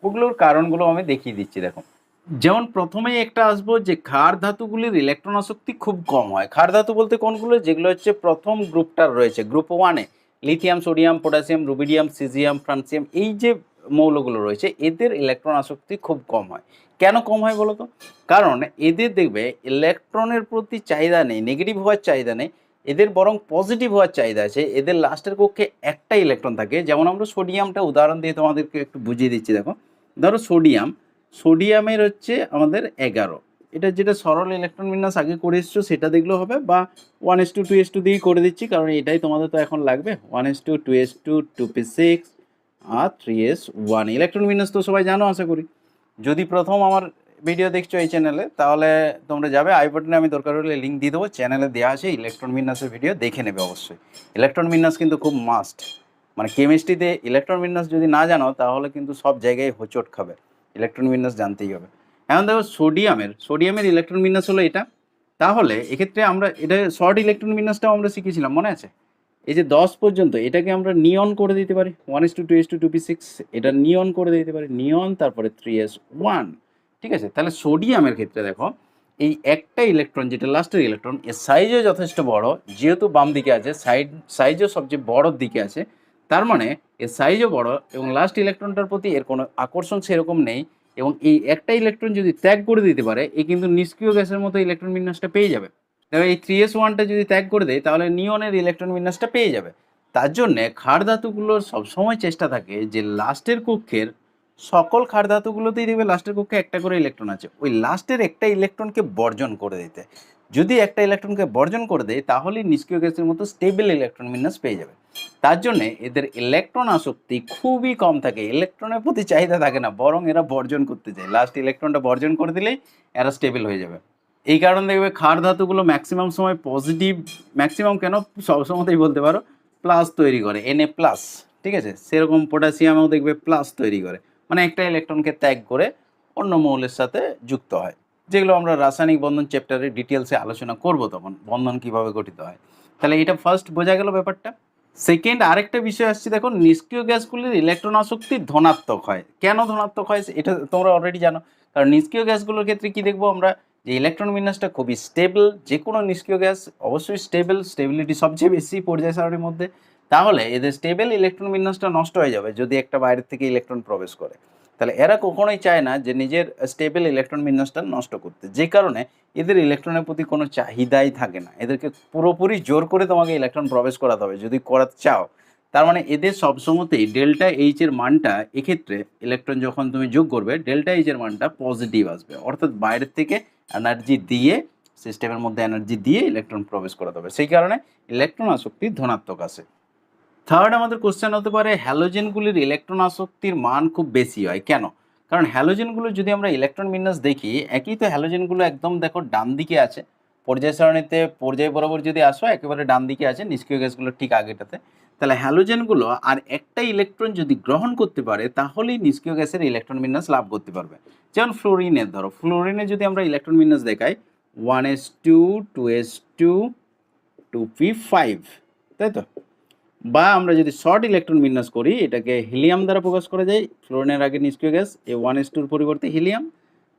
ওগুলোর কারণগুলো আমি দেখিয়ে দিচ্ছি দেখো। যেমন প্রথমেই একটা আসবো যে ক্ষার ধাতুগুলির ইলেকট্রন আসক্তি খুব কম হয়। ক্ষার ধাতু বলতে কোনগুলো, যেগুলো হচ্ছে প্রথম গ্রুপটার রয়েছে, গ্রুপ 1-এ lithium, sodium, potassium, rubidium, caesium, francium, এই যে মৌলগুলো রয়েছে এদের ইলেকট্রন আসক্তি খুব কম হয়। কেন কম হয় বলো তো, কারণ এদের দেখবে ইলেকট্রনের প্রতি চাহিদা নেই, নেগেটিভ হওয়ার চাহিদা নেই, এদের বরং পজিটিভ হওয়ার চাহিদা আছে। এদের লাস্টের কক্ষে একটা ইলেকট্রন থাকে। যেমন আমরা সোডিয়ামটা উদাহরণ দিয়ে তোমাদেরকে একটু বুঝিয়ে দিচ্ছি। দেখো, ধরো সোডিয়ামের হচ্ছে আমাদের 11। এটা যেটা সরল ইলেকট্রন বিন্যাস আগে করে এসছো সেটা দেখলেও হবে, বা 1:2:2 দিয়েই করে দিচ্ছি, কারণ এটাই তোমাদের তো এখন লাগবে। 1:2:2 2p6 আর 3s1 ইলেকট্রন বিন্যাস তো সবাই জানো আশা করি। যদি প্রথম আমার ভিডিও দেখছো এই চ্যানেলে, তাহলে তোমরা যাবে আই বাটনে, আমি দরকার হলে লিঙ্ক দিয়ে দেবো, চ্যানেলে দেওয়া আছে ইলেকট্রন বিন্যাসের ভিডিও, দেখে নেবে অবশ্যই। ইলেকট্রন বিন্যাস কিন্তু খুব মাস্ট, মানে কেমিস্ট্রিতে ইলেকট্রন বিন্যাস যদি না জানো তাহলে কিন্তু সব জায়গায় হোঁচট খাবে। ইলেকট্রন বিন্যাস জানতেই হবে। এখন দেখো, সোডিয়ামের ইলেকট্রন বিন্যাস হলো এটা। তাহলে এক্ষেত্রে আমরা এটা শর্ট ইলেকট্রন বিন্যাসটাও আমরা শিখেছিলাম, মনে আছে? এই যে 10 পর্যন্ত, এটাকে আমরা নিয়ন করে দিতে পারি 1:2:2p6, এটা নিয়ন করে দিতে পারি, নিয়ন তারপরে 3s1। ঠিক আছে, তাহলে সোডিয়ামের ক্ষেত্রে দেখো, এই একটা ইলেকট্রন যেটা লাস্টের ইলেকট্রন, এর সাইজও যথেষ্ট বড়, যেহেতু বাম দিকে আছে, সাইজও সবচেয়ে বড়র দিকে আছে, তার মানে এর সাইজও বড় এবং লাস্ট ইলেকট্রনটার প্রতি এর কোনো আকর্ষণ সেরকম নেই। এবং এই একটা ইলেকট্রন যদি ত্যাগ করে দিতে পারে, এ কিন্তু নিষ্ক্রিয় গ্যাসের মতো ইলেকট্রন বিন্যাসটা পেয়ে যাবে। তবে এই 3s1টা যদি ত্যাগ করে দেয় তাহলে নিয়নের ইলেকট্রন বিন্যাসটা পেয়ে যাবে। তার জন্যে ক্ষার ধাতুগুলোর সবসময় চেষ্টা থাকে যে লাস্টের কক্ষের সকল ক্ষার ধাতুগুলোতেই দেখবে লাস্টের কক্ষে একটা করে ইলেকট্রন আছে, ওই লাস্টের একটা ইলেকট্রনকে বর্জন করে দিতে। যদি একটা ইলেকট্রনকে বর্জন করে দেয় তাহলেই নিষ্ক্রিয় গ্যাসের মতো স্টেবল ইলেকট্রন বিন্যাস পেয়ে যাবে। তার জন্যে এদের ইলেকট্রন আসক্তি খুবই কম থাকে, ইলেকট্রনের প্রতি চাহিদা থাকে না, বরং এরা বর্জন করতে চায়। লাস্ট ইলেকট্রনটা বর্জন করে দিলেই এরা স্টেবল হয়ে যাবে। এই কারণে দেখবে ক্ষার ধাতুগুলো ম্যাক্সিমাম সময় পজিটিভ, ম্যাক্সিমাম কেন, সবসময়তেই বলতে পারো, প্লাস তৈরি করে, Na+। ঠিক আছে, সেরকম পটাশিয়ামেও দেখবে প্লাস তৈরি করে, মানে একটা ইলেকট্রনকে ত্যাগ করে অন্য মৌলের সাথে যুক্ত হয়, যেগুলো আমরা রাসায়নিক বন্ধন চ্যাপ্টারে ডিটেলসে আলোচনা করব তখন, বন্ধন কিভাবে গঠিত হয়। তাহলে এটা ফার্স্ট বোঝা গেল ব্যাপারটা। সেকেন্ড আরেকটা বিষয় আসছে, দেখো, নিষ্ক্রিয় গ্যাসগুলির ইলেকট্রন আসক্তি ধনাত্মক হয়। কেন ধনাত্মক হয় এটা তোমরা অলরেডি জানো, কারণ নিষ্ক্রিয় গ্যাসগুলোর ক্ষেত্রে কি দেখবো আমরা, যে ইলেকট্রন বিন্যাসটা খুবই স্টেবল। যে কোনো নিষ্ক্রিয় গ্যাস অবশ্যই স্টেবিলিটি সবচেয়ে বেশি পর্যায় সারণীর মধ্যে। তাহলে এদের স্টেবল ইলেকট্রন বিন্যাসটা নষ্ট হয়ে যাবে যদি একটা বাইরের থেকে ইলেকট্রন প্রবেশ করে। তাহলে এরা কখনোই চায় না যে নিজের স্টেবল ইলেকট্রন বিন্যাসটা নষ্ট করতে, যে কারণে এদের ইলেকট্রনের প্রতি কোনো চাহিদাই থাকে না। এদেরকে পুরোপুরি জোর করে তোমাকে ইলেকট্রন প্রবেশ করাতে হবে যদি করাতে চাও। তার মানে এদের সবসময়তেই ডেল্টা এইচ এর মানটা, এক্ষেত্রে ইলেকট্রন যখন তুমি যোগ করবে ডেল্টা এইচ এর মানটা পজিটিভ আসবে, অর্থাৎ বাইরের থেকে এনার্জি দিয়ে, সিস্টেমের মধ্যে এনার্জি দিয়ে ইলেকট্রন প্রবেশ করাতে হবে, সেই কারণে ইলেকট্রন আসক্তি ধনাত্মক আসে। থার্ড আমাদের কোশ্চেন হতে পারে, হ্যালোজেনগুলির ইলেকট্রন আসক্তির মান খুব বেশি হয় কেন? কারণ হ্যালোজেনগুলো যদি আমরা ইলেকট্রন বিন্যাস দেখি, একই তো হ্যালোজেনগুলো একদম দেখো ডান দিকে আছে, পর্যায় সারণীতে পর্যায় বরাবর যদি আসো একেবারে ডান দিকে আছে, নিষ্ক্রিয় গ্যাসগুলো ঠিক আগেটাতে। তাহলে হ্যালোজেনগুলো আর একটা ইলেকট্রন যদি গ্রহণ করতে পারে তাহলেই নিষ্ক্রিয় গ্যাসের ইলেকট্রন বিন্যাস লাভ করতে পারবে। যেমন ফ্লোরিনের, ধরো ফ্লোরিনে যদি আমরা ইলেকট্রন বিন্যাস দেখাই 1s2 2s2 2p5, তাই তো? বা আমরা যদি শর্ট ইলেকট্রন বিন্যাস করি, এটাকে হিলিয়াম দ্বারা প্রকাশ করা যায়। ফ্লোরিনের আগে নিষ্ক্রিয় গ্যাস, এই 1s2 পরিবর্তে হিলিয়াম।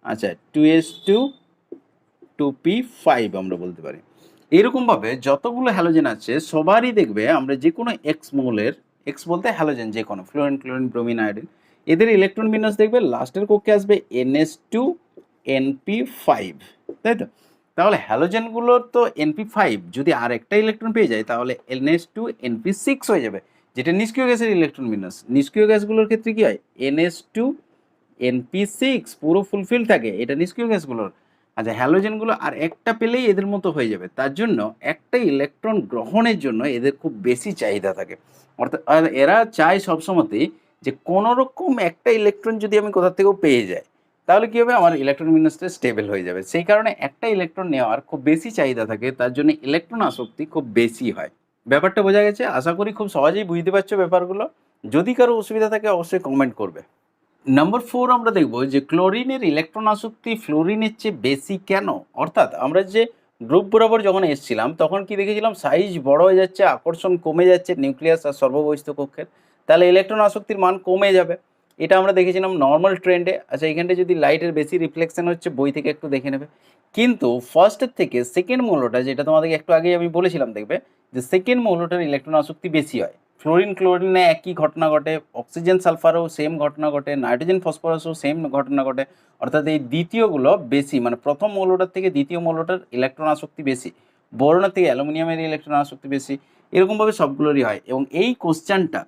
আচ্ছা, 2s2 2p5 আমরা বলতে পারি। এইরকমভাবে যতগুলো হ্যালোজেন আছে সবারই দেখবে আমরা যে কোনো এক্স মৌলের, এক্স বলতে হ্যালোজেন যে কোনো, ফ্লোরিন, ক্লোরিন, ব্রোমিন, আয়োডিন, এদের ইলেকট্রন বিন্যাস দেখবে লাস্টের কক্ষে আসবে ns2 np5, তাই তো? তাহলে হ্যালোজেনগুলোর তো np5 যদি আর একটা ইলেকট্রন পেয়ে যায় তাহলে ns2 np6 হয়ে যাবে, যেটা নিষ্ক্রিয় গ্যাসের ইলেকট্রন বিন্যাস। নিষ্ক্রিয় গ্যাসগুলোর ক্ষেত্রে কি হয়, ns2 np6 পুরো ফুলফিল থাকে, এটা নিষ্ক্রিয় গ্যাসগুলোর। আচ্ছা, হ্যালোজেনগুলো আর একটা পেলেই এদের মতো হয়ে যাবে, তার জন্য একটা ইলেকট্রন গ্রহণের জন্য এদের খুব বেশি চাহিদা থাকে। অর্থাৎ এরা চায় সবসময়তেই যে কোনো রকম একটা ইলেকট্রন যদি আমি কোথা থেকেও পেয়ে যাই তাহলে কী হবে, আমার ইলেকট্রন বিন্যাসটা স্টেবল হয়ে যাবে। সেই কারণে একটা ইলেকট্রন নেওয়ার খুব বেশি চাহিদা থাকে, তার জন্য ইলেকট্রন আসক্তি খুব বেশি হয়। ব্যাপারটা বোঝা গেছে? আশা করি খুব সহজেই বুঝতে পারছো ব্যাপারগুলো। যদি কারো অসুবিধা থাকে অবশ্যই কমেন্ট করবে। নাম্বার 4 আমরা দেখব যে ক্লোরিনের ইলেকট্রন আসক্তি ফ্লোরিনের চেয়ে বেশি কেন? অর্থাৎ আমরা যে গ্রুপ বরাবর যখন এসেছিলাম তখন কি দেখেছিলাম, সাইজ বড় হয়ে যাচ্ছে, আকর্ষণ কমে যাচ্ছে নিউক্লিয়াস আর সর্ববহিস্থ কক্ষের, তাহলে ইলেকট্রন আসক্তির মান কমে যাবে। এটা আমরা দেখেছিলাম নর্মাল ট্রেন্ডে। আচ্ছা, এখানটা যদি লাইটের বেশি রিফ্লেকশন হচ্ছে, বই থেকে একটু দেখে নেবে। কিন্তু ফার্স্টের থেকে সেকেন্ড মৌলটা, যেটা তোমাদেরকে একটু আগে আমি বলেছিলাম, দেখবে যে সেকেন্ড মৌলটার ইলেকট্রন আসক্তি বেশি হয়। ফ্লোরিন ক্লোরিনে একই ঘটনা ঘটে, অক্সিজেন সালফারও সেম ঘটনা ঘটে, নাইট্রোজেন ফসফরাসও সেম ঘটনা ঘটে। অর্থাৎ এই দ্বিতীয়গুলো বেশি, মানে প্রথম মৌলটার থেকে দ্বিতীয় মৌলটার ইলেকট্রন আসক্তি বেশি। বোরনের থেকে অ্যালুমিনিয়ামের ইলেকট্রন আসক্তি বেশি, এরকমভাবে সবগুলোরই হয়। এবং এই কোশ্চেনটা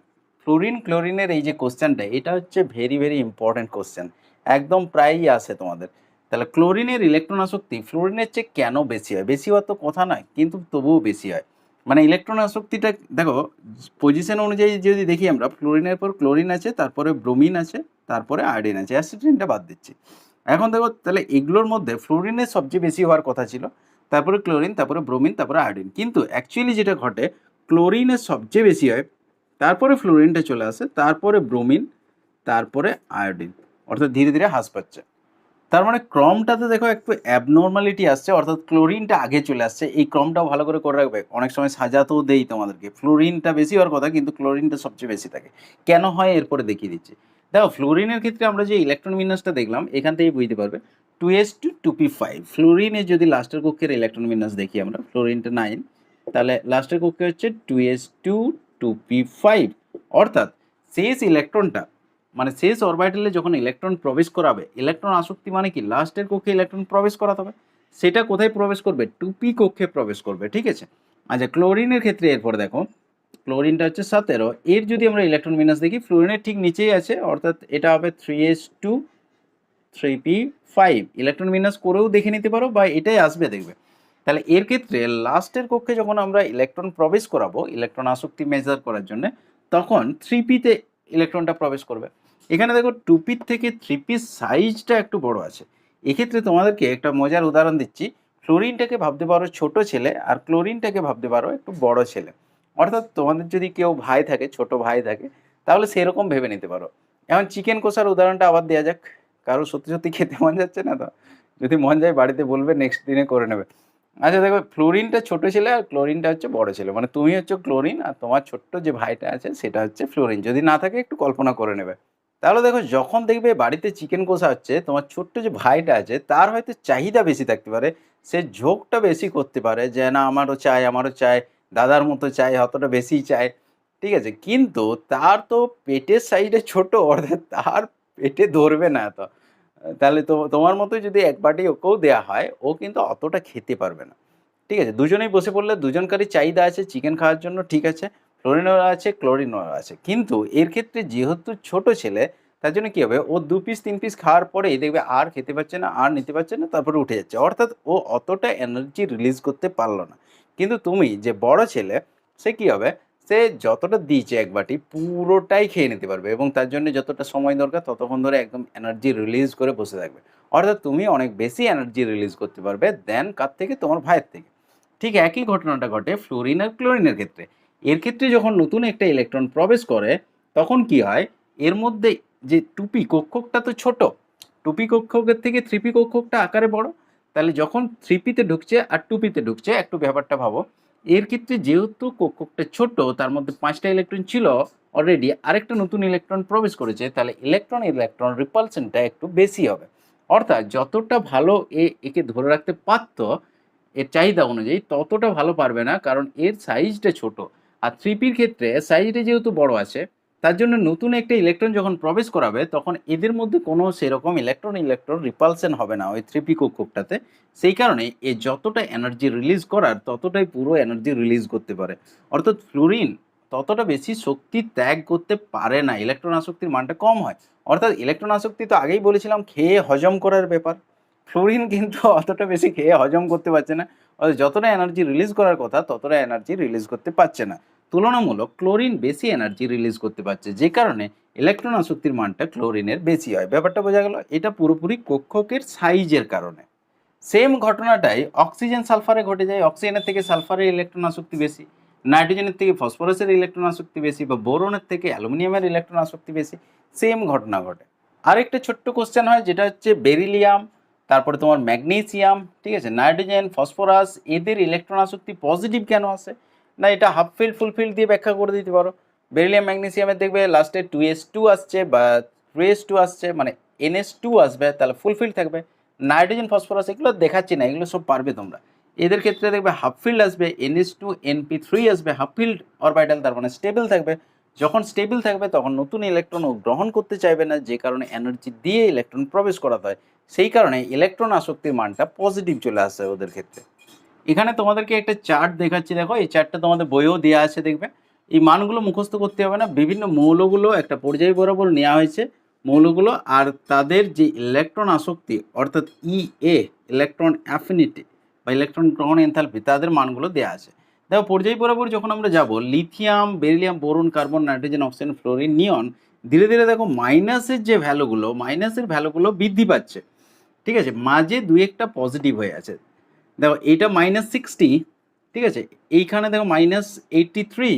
ফ্লোরিন ক্লোরিনের এই যে কোশ্চেনটা, এটা হচ্ছে ভেরি ভেরি ইম্পর্ট্যান্ট কোশ্চেন, একদম প্রায়ই আসে তোমাদের। তাহলে ক্লোরিনের ইলেকট্রন আসক্তি ফ্লোরিনের চেয়ে কেন বেশি হয়? বেশি হওয়ার তো কথা নয়, কিন্তু তবুও বেশি হয়। মানে ইলেকট্রন আসক্তিটা দেখো পজিশন অনুযায়ী যদি দেখি আমরা, ফ্লোরিনের পর ক্লোরিন আছে, তারপরে ব্রোমিন আছে, তারপরে আয়োডিন আছে, অ্যাসিটিনটা বাদ দিচ্ছি। এখন দেখো তাহলে এগুলোর মধ্যে ফ্লোরিনের সবচেয়ে বেশি হওয়ার কথা ছিল, তারপরে ক্লোরিন, তারপরে ব্রোমিন, তারপরে আয়োডিন। কিন্তু অ্যাকচুয়ালি যেটা ঘটে, ক্লোরিনের সবচেয়ে বেশি হয়, তারপরে ফ্লোরিনটা চলে আসে, তারপরে ব্রোমিন, তারপরে আয়োডিন, অর্থাৎ ধীরে ধীরে হ্রাস পাচ্ছে। তার মানে ক্রমটাতে দেখো একটু অ্যাবনর্মালিটি আসছে, অর্থাৎ ক্লোরিনটা আগে চলে আসছে। এই ক্রমটাও ভালো করে রাখবে, অনেক সময় সাজাতেও দেই তোমাদেরকে, ফ্লোরিনটা বেশি হওয়ার কথা কিন্তু ক্লোরিনটা সবচেয়ে বেশি থাকে। কেন হয় এরপরে দেখিয়ে দিচ্ছি। দেখো ফ্লোরিনের ক্ষেত্রে আমরা যে ইলেকট্রন বিন্যাসটা দেখলাম, এখান থেকেই বুঝতে পারবে 2s2 2p5। ফ্লোরিনের যদি লাস্টের কক্ষের ইলেকট্রন বিন্যাস দেখি আমরা, ফ্লোরিনটা 9, তাহলে লাস্টের কক্ষে হচ্ছে 2s2 2p5, অর্থাৎ শেষ ইলেকট্রনটা মানে শেষ অরবিটালে যখন ইলেকট্রন প্রবেশ করাবে, ইলেকট্রন আসক্তি মানে কি লাস্টের কক্ষে ইলেকট্রন প্রবেশ করাতে হবে। সেটা কোথায় প্রবেশ করবে? 2p কক্ষে প্রবেশ করবে, ঠিক আছে। আচ্ছা ক্লোরিনের ক্ষেত্রে এরপর দেখো, ক্লোরিনটা হচ্ছে 17, এর যদি আমরা ইলেকট্রন বিন্যাস দেখি, ফ্লোরিনের ঠিক নিচেই আছে, অর্থাৎ এটা হবে 3s2 3p5। ইলেকট্রন বিন্যাস করেও দেখে নিতে পারো, বা এটাই আসবে দেখবে। তাহলে এর ক্ষেত্রে লাস্টের কক্ষে যখন আমরা ইলেকট্রন প্রবেশ করাবো ইলেকট্রন আসক্তি মেজার করার জন্য, তখন 3pতে ইলেকট্রনটা প্রবেশ করবে। এখানে দেখো 2p থেকে 3p সাইজটা একটু বড় আছে। এক্ষেত্রে তোমাদেরকে একটা মজার উদাহরণ দিচ্ছি। ফ্লোরিনটাকে ভাবতে পারো ছোট ছেলে, আর ক্লোরিনটাকে ভাবতে পারো একটু বড় ছেলে। অর্থাৎ তোমাদের যদি কেউ ভাই থাকে, ছোট ভাই থাকে, তাহলে সেরকম ভেবে নিতে পারো। এখন চিকেন কষার উদাহরণটা আবার দেওয়া যাক। কারো সত্যি সত্যি খেতে মন যাচ্ছে না তো? যদি মন যায় বাড়িতে বলবে, নেক্সট দিনে করে নেবে। আচ্ছা দেখো, ফ্লোরিনটা ছোট ছেলে আর ক্লোরিনটা হচ্ছে বড় ছেলে, মানে তুমি হচ্ছে ক্লোরিন আর তোমার ছোট্ট যে ভাইটা আছে সেটা হচ্ছে ফ্লোরিন। যদি না থাকে একটু কল্পনা করে নেবে। তাহলে দেখো যখন দেখবে বাড়িতে চিকেন কষা হচ্ছে, তোমার ছোট্ট যে ভাইটা আছে তার হয়তো চাহিদা বেশি থাকতে পারে, সে ঝোঁকটা বেশি করতে পারে যে না আমারও চাই, আমারও চাই, দাদার মতো চাই, অতটা বেশি চাই, ঠিক আছে। কিন্তু তার তো পেটের সাইজে ছোট, অর্থাৎ তার পেটে ধরবে না তো। তাহলে তো তোমার মতোই যদি এক বাটি ওকেও দেওয়া হয়, ও কিন্তু অতটা খেতে পারবে না, ঠিক আছে। দুজনেই বসে পড়লে দুজনকারই চাহিদা আছে চিকেন খাওয়ার জন্য, ঠিক আছে, ফ্লোরিনও আছে ক্লোরিনও আছে। কিন্তু এর ক্ষেত্রে যেহেতু ছোট ছেলে, তার জন্য কী হবে, ও 2 পিস 3 পিস খাওয়ার পরেই দেখবে আর খেতে পারছে না, আর নিতে পারছে না, তারপরে উঠে যাচ্ছে, অর্থাৎ ও অতটা এনার্জি রিলিজ করতে পারলো না। কিন্তু তুমি যে বড় ছেলে, সে কী হবে, সে যতটা দিয়েছে এক বাটি পুরোটাই খেয়ে নিতে পারবে, এবং তার জন্য যতটা সময় দরকার ততক্ষণ ধরে একদম এনার্জি রিলিজ করে বসে থাকবে। অর্থাৎ তুমি অনেক বেশি এনার্জি রিলিজ করতে পারবে দেন কার থেকে, তোমার ভাইয়ের থেকে। ঠিক একই ঘটনাটা ঘটে ফ্লোরিন আর ক্লোরিনের ক্ষেত্রে। এর ক্ষেত্রে যখন নতুন একটা ইলেকট্রন প্রবেশ করে, তখন কি হয়, এর মধ্যে যে 2p কক্ষকটা তো ছোট, 2p কক্ষকের থেকে 3p কক্ষকটা আকারে বড়। তাহলে যখন 3pতে ঢুকছে আর 2pতে ঢুকছে, একটু ব্যাপারটা ভাবো। এর ক্ষেত্রে যেহেতু কক্ষকটা ছোট, তার মধ্যে 5টা ইলেকট্রন ছিল অলরেডি, আরেকটা নতুন ইলেকট্রন প্রবেশ করেছে, তাহলে ইলেকট্রন ইলেকট্রন রিপালশনটা একটু বেশি হবে। অর্থাৎ যতটা ভালো একে ধরে রাখতে পারত এর চাহিদা অনুযায়ী, ততটা ভালো পারবে না, কারণ এর সাইজটা ছোট। আর 3pর ক্ষেত্রে সাইজটা যেহেতু বড় আছে, তার জন্য নতুন একটা ইলেকট্রন যখন প্রবেশ করাবে, তখন এদের মধ্যে কোনো সেরকম ইলেকট্রন ইলেকট্রন রিপালশন হবে না ওই 3p কক্ষকটাতে। সেই কারণে এ যতটা এনার্জি রিলিজ করার, ততটাই পুরো এনার্জি রিলিজ করতে পারে। অর্থাৎ ফ্লোরিন ততটা বেশি শক্তি ত্যাগ করতে পারে না, ইলেকট্রন আসক্তির মানটা কম হয়। অর্থাৎ ইলেকট্রন আসক্তি তো আগেই বলেছিলাম খেয়ে হজম করার ব্যাপার, ফ্লোরিন কিন্তু অতটা বেশি খেয়ে হজম করতে পারছে না, অর্থাৎ যতটা এনার্জি রিলিজ করার কথা ততটা এনার্জি রিলিজ করতে পারছে না। তুলনামূলক ক্লোরিন বেশি এনার্জি রিলিজ করতে পারছে, যে কারণে ইলেকট্রন আসক্তির মানটা ক্লোরিনের বেশি হয়। ব্যাপারটা বোঝা গেল? এটা পুরোপুরি কক্ষকের সাইজের কারণে। সেম ঘটনাটাই অক্সিজেন সালফারে ঘটে যায়। অক্সিজেনের থেকে সালফারের ইলেকট্রন আসক্তি বেশি, নাইট্রোজেনের থেকে ফসফরাসের ইলেকট্রন আসক্তি বেশি, বা বোরনের থেকে অ্যালুমিনিয়ামের ইলেকট্রন আসক্তি বেশি। সেম ঘটনা ঘটে। আরেকটা ছোট্ট কোশ্চেন হয়, যেটা হচ্ছে বেরিলিয়াম, তারপরে তোমার ম্যাগনেসিয়াম, ঠিক আছে, নাইট্রোজেন, ফসফরাস, এদের ইলেকট্রন আসক্তি পজিটিভ কেন আসে? না এটা হাফ ফিল্ড ফুল ফিল্ড দিয়ে ব্যাখ্যা করে দিতে পারো। বেরিলিয়াম ম্যাগনেসিয়ামের দেখবে লাস্টে 2s2 আসছে বা 3s2 আসছে, মানে ns2 আসবে, তাহলে ফুল ফিল্ড থাকবে। নাইট্রোজেন ফসফরাস এগুলো দেখাচ্ছি না, এগুলো সব পারবে তোমরা। এদের ক্ষেত্রে দেখবে হাফ ফিল্ড আসবে, ns2np3 আসবে, হাফ ফিল্ড অরবিটাল, তার মানে স্টেবল থাকবে। যখন স্টেবল থাকবে তখন নতুন ইলেকট্রন গ্রহণ করতে চাইবে না, যে কারণে এনার্জি দিয়ে ইলেকট্রন প্রবেশ করাতে হয়। সেই কারণে ইলেকট্রন আসক্তির মানটা পজিটিভ চলে আসে ওদের ক্ষেত্রে। এখানে তোমাদেরকে একটা চার্ট দেখাচ্ছি, দেখো এই চার্টটা তোমাদের বইয়েও দেওয়া আছে, দেখবে এই মানগুলো মুখস্থ করতে হবে না, বিভিন্ন মৌলগুলো একটা পর্যায় বরাবর নেওয়া হয়েছে মৌলগুলো, আর তাদের যে ইলেকট্রন আসক্তি অর্থাৎ ইএ ইলেকট্রন অ্যাফিনিটি বা ইলেকট্রন গ্রহণ এনথালপি তাদের মানগুলো দেওয়া আছে। দেখো পর্যায় বরাবর যখন আমরা যাব lithium, beryllium, boron, carbon, nitrogen, oxygen, fluorine, neon ধীরে ধীরে দেখো মাইনাসের যে ভ্যালুগুলো, মাইনাসের ভ্যালুগুলো বৃদ্ধি পাচ্ছে, ঠিক আছে, মাঝে দুই একটা পজিটিভ হয়ে আছে। দেখো এইটা -60, ঠিক আছে, এইখানে দেখো -83,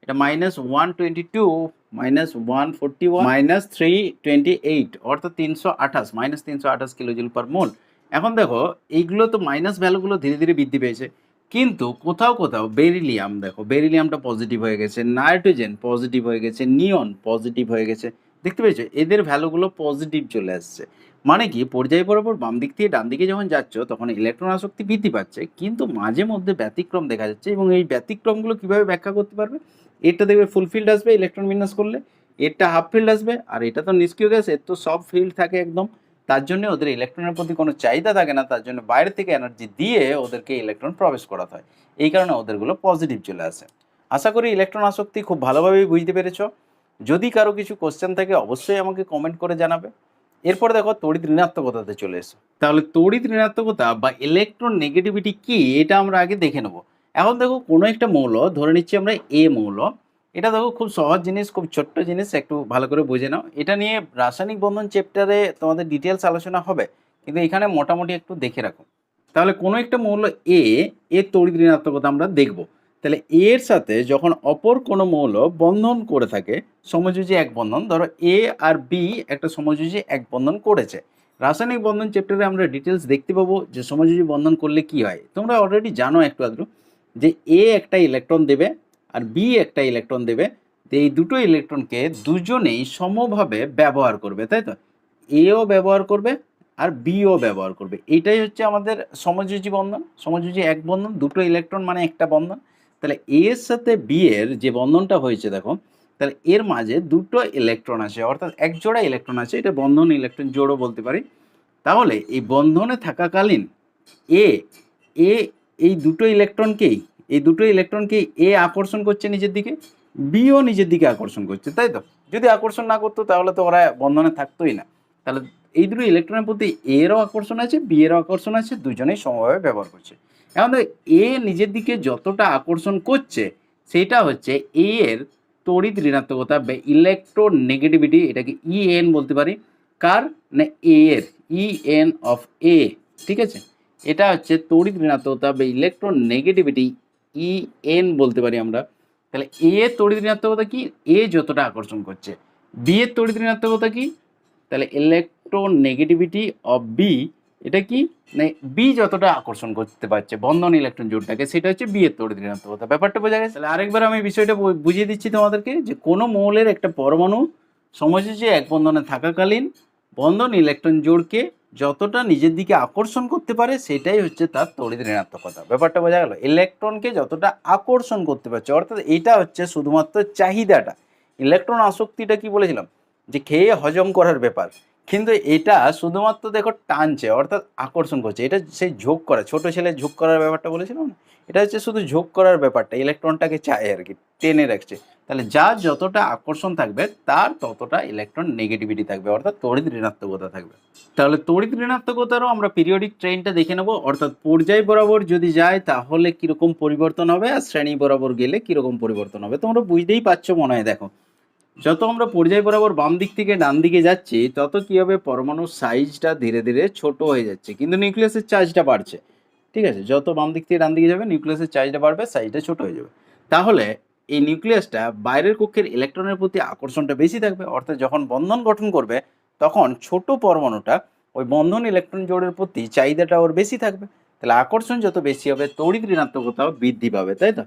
এটা -122, -141, -328 অর্থাৎ 328, -328 কিলোজুল পার মোল। এখন দেখো এইগুলো তো মাইনাস ভ্যালুগুলো ধীরে ধীরে বৃদ্ধি পেয়েছে, কিন্তু কোথাও কোথাও বেরিলিয়াম, দেখো বেরিলিয়ামটা পজিটিভ হয়ে গেছে, নাইট্রোজেন পজিটিভ হয়ে গেছে, নিয়ন পজিটিভ হয়ে গেছে, দেখতে পেয়েছো এদের ভ্যালুগুলো পজিটিভ চলে আসছে। মানে কি পর্যায় বরাবর বাম দিক থেকে ডান দিকে যখন যাচ্ছ তখন ইলেকট্রন আসক্তি বৃদ্ধি পাচ্ছে, কিন্তু মাঝে মধ্যে ব্যতিক্রম দেখা যাচ্ছে, এবং এই ব্যতিক্রমগুলো কিভাবে ব্যাখ্যা করতে পারবে, এটা দেখবে ফুল ফিল্ড আসবে ইলেকট্রন বিন্যাস করলে, এটা হাফ ফিল্ড আসবে, আর এটা তো নিষ্ক্রিয় গ্যাস, এর তো সব ফিল্ড থাকে একদম, তার জন্য ওদের ইলেকট্রনের প্রতি কোনো চাহিদা থাকে না, তার জন্য বাইরে থেকে এনার্জি দিয়ে ওদেরকে ইলেকট্রন প্রবেশ করাতে হয়, এই কারণে ওদেরগুলো পজিটিভ চলে আসে। আশা করি ইলেকট্রন আসক্তি খুব ভালোভাবেই বুঝতে পেরেছ। যদি কারো কিছু কোশ্চেন থাকে অবশ্যই আমাকে কমেন্ট করে জানাবে। এরপর দেখো তড়িৎ ঋণাত্মকতাতে চলে এসো। তাহলে তড়িৎ ঋণাত্মকতা বা ইলেকট্রন নেগেটিভিটি কি এটা আমরা আগে দেখে নেব। এখন দেখো কোনো একটা মৌল ধরে নিচ্ছি আমরা এ মৌল, এটা দেখো খুব সহজ জিনিস, খুব ছোট্ট জিনিস, একটু ভালো করে বুঝে নাও। এটা নিয়ে রাসায়নিক বন্ধন চ্যাপ্টারে তোমাদের ডিটেলস আলোচনা হবে, কিন্তু এখানে মোটামুটি একটু দেখে রাখো। তাহলে কোনো একটা মৌল এর তড়িৎ ঋণাত্মকতা আমরা দেখব। তাহলে এর সাথে যখন অপর কোনো মৌল বন্ধন করে থাকে সমযোজী এক বন্ধন, ধরো এ আর বি একটা সমযোজী এক বন্ধন করেছে, রাসায়নিক বন্ধন চ্যাপ্টারে আমরা ডিটেলস দেখতে পাবো যে সমযোজী বন্ধন করলে কি হয়। তোমরা অলরেডি জানো একটু আধটু যে এ একটা ইলেকট্রন দেবে আর বি একটা ইলেকট্রন দেবে, তো এই দুটো ইলেকট্রনকে দুজনেই সমভাবে ব্যবহার করবে, তাই তো, এও ব্যবহার করবে আর বিও ব্যবহার করবে, এইটাই হচ্ছে আমাদের সমযোজী বন্ধন, সমযোজী এক বন্ধন, দুটো ইলেকট্রন মানে একটা বন্ধন। তাহলে এর সাথে বি এর যে বন্ধনটা হয়েছে দেখো, তাহলে এর মাঝে দুটো ইলেকট্রন আছে, অর্থাৎ এক জোড়া ইলেকট্রন আছে, এটা বন্ধন ইলেকট্রন জোড়ও বলতে পারি। তাহলে এই বন্ধনে থাকাকালীন এ এ এই দুটো ইলেকট্রনকেই এ আকর্ষণ করছে নিজের দিকে, বিও নিজের দিকে আকর্ষণ করছে, তাই তো, যদি আকর্ষণ না করতো তাহলে তো ওরা বন্ধনে থাকতোই না। তাহলে এই দুটো ইলেকট্রনের প্রতি এরও আকর্ষণ আছে, বি এরও আকর্ষণ আছে, দুজনেই সমভাবে ব্যবহার করছে। এখন এ নিজের দিকে যতটা আকর্ষণ করছে সেটা হচ্ছে এ এর তড়িৎ ঋণাত্মকতা বা ইলেকট্রন নেগেটিভিটি, এটাকে ইএন বলতে পারি, কার না এ এর, ইএন অফ এ, ঠিক আছে, এটা হচ্ছে তড়িৎ ঋণাত্মকতা বা ইলেকট্রন নেগেটিভিটি, ইএন বলতে পারি আমরা। তাহলে এ এর তড়িৎ ঋণাত্মকতা কি, এ যতটা আকর্ষণ করছে, বি এর তড়িৎ ঋণাত্মকতা কি, তাহলে ইলেকট্রন নেগেটিভিটি অফ বি, এটা কি না বি যতটা আকর্ষণ করতে পারছে বন্ধন ইলেকট্রন জোড়টাকে, সেটা হচ্ছে বি এর তড়িৎ ঋণাত্মকতা। ব্যাপারটা বোঝা গেছে? তাহলে আরেকবার আমি বিষয়টা বুঝিয়ে দিচ্ছি তোমাদেরকে, যে কোনো মৌলের একটা পরমাণু সমযোজী এক বন্ধনে থাকাকালীন বন্ধন ইলেকট্রন জোড়কে যতটা নিজের দিকে আকর্ষণ করতে পারে সেটাই হচ্ছে তার তড়িৎ ঋণাত্মকতা। ব্যাপারটা বোঝা গেল? ইলেকট্রনকে যতটা আকর্ষণ করতে পারছে, অর্থাৎ এইটা হচ্ছে শুধুমাত্র চাহিদাটা। ইলেকট্রন আসক্তিটা কি বলেছিলাম, যে খেয়ে হজম করার ব্যাপার, কিন্তু এটা শুধুমাত্র দেখো টানছে, অর্থাৎ আকর্ষণ করছে, এটা সেই ঝোঁক করা, ছোট ছেলে ঝোঁক করার ব্যাপারটা বলেছিলাম না, এটা হচ্ছে শুধু ঝোঁক করার ব্যাপারটা, ইলেকট্রনটাকে চায় আর কি, টেনে রাখছে। তাহলে যার যতটা আকর্ষণ থাকবে তার ততটা ইলেকট্রন নেগেটিভিটি থাকবে, অর্থাৎ তড়িৎ ঋণাত্মকতা থাকবে। তাহলে তড়িৎ ঋণাত্মকতারও আমরা পিরিয়ডিক ট্রেনটা দেখে নেবো, অর্থাৎ পর্যায় বরাবর যদি যায় তাহলে কিরকম পরিবর্তন হবে, আর শ্রেণী বরাবর গেলে কিরকম পরিবর্তন হবে। তোমরা বুঝতেই পারছো মনে হয়। দেখো যত আমরা পর্যায় বরাবর বাম দিক থেকে ডান দিকে যাচ্ছি তত কি হবে, পরমাণুর সাইজটা ধীরে ধীরে ছোট হয়ে যাচ্ছে, কিন্তু নিউক্লিয়াসের চার্জটা বাড়ছে, ঠিক আছে, যত বাম দিক থেকে ডান দিকে যাবে নিউক্লিয়াসের চার্জটা বাড়বে, সাইজটা ছোট হয়ে যাবে। তাহলে এই নিউক্লিয়াসটা বাইরের কক্ষের ইলেকট্রনের প্রতি আকর্ষণটা বেশি থাকবে, অর্থাৎ যখন বন্ধন গঠন করবে তখন ছোট পরমাণুটা ওই বন্ধন ইলেকট্রন জোড়ের প্রতি চাহিদাটা ওর বেশি থাকবে, তাহলে আকর্ষণ যত বেশি হবে তড়িৎ ঋণাত্মকতাও বৃদ্ধি পাবে, তাই তো।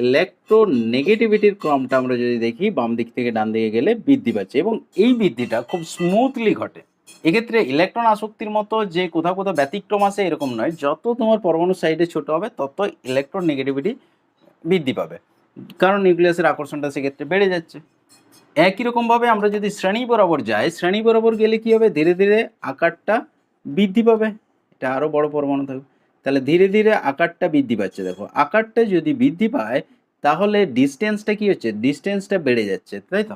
ইলেকট্রন নেগেটিভিটির ক্রমটা আমরা যদি দেখি বাম দিক থেকে ডান দিকে গেলে বৃদ্ধি পাচ্ছে, এবং এই বৃদ্ধিটা খুব স্মুথলি ঘটে। এক্ষেত্রে ইলেকট্রন আসক্তির মতো যে কোথাও কোথাও ব্যতিক্রম আছে এরকম নয়, যত তোমার পরমাণু সাইডে ছোট হবে তত ইলেকট্রন নেগেটিভিটি বৃদ্ধি পাবে, কারণ নিউক্লিয়াসের আকর্ষণটা সেক্ষেত্রে বেড়ে যাচ্ছে। একই রকমভাবে আমরা যদি শ্রেণী বরাবর যাই, শ্রেণী বরাবর গেলে কি হবে, ধীরে ধীরে আকারটা বৃদ্ধি পাবে, এটা আরও বড় পরমাণু থাকবে। তাহলে ধীরে ধীরে আকারটা বৃদ্ধি পাচ্ছে। দেখো আকারটা যদি বৃদ্ধি পায় তাহলে ডিস্টেন্সটা কি হচ্ছে, ডিস্টেন্সটা বেড়ে যাচ্ছে, তাই তো?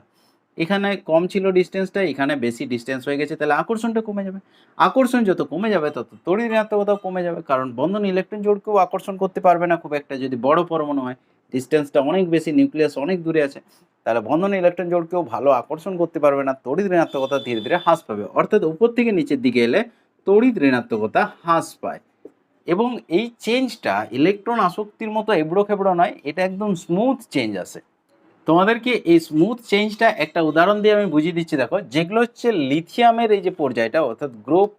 এখানে কম ছিল ডিস্টেন্সটা, এখানে বেশি ডিস্টেন্স হয়ে গেছে, তাহলে আকর্ষণটা কমে যাবে। আকর্ষণ যত কমে যাবে তত তড়িৎ ঋণাত্মকতাও কমে যাবে, কারণ বন্ধন ইলেকট্রন জোড়কেও আকর্ষণ করতে পারবে না খুব একটা, যদি বড় পরমাণু হয়, ডিস্টেন্সটা অনেক বেশি, নিউক্লিয়াস অনেক দূরে আছে, তাহলে বন্ধন ইলেকট্রন জোড়কেও ভালো আকর্ষণ করতে পারবে না, তড়িৎ ঋণাত্মকতা ধীরে ধীরে হ্রাস পাবে। অর্থাৎ উপর থেকে নিচের দিকে এলে তড়িৎ ঋণাত্মকতা হ্রাস পায়। এবং এই চেঞ্জটা ইলেকট্রন আসক্তির মতো এবড়ো খেবড়ো নয়, এটা একদম স্মুথ চেঞ্জ আসে। তোমাদেরকে এই স্মুথ চেঞ্জটা একটা উদাহরণ দিয়ে আমি বুঝিয়ে দিচ্ছি। দেখো যেগুলো হচ্ছে লিথিয়ামের এই যে পর্যায়টা, অর্থাৎ গ্রুপ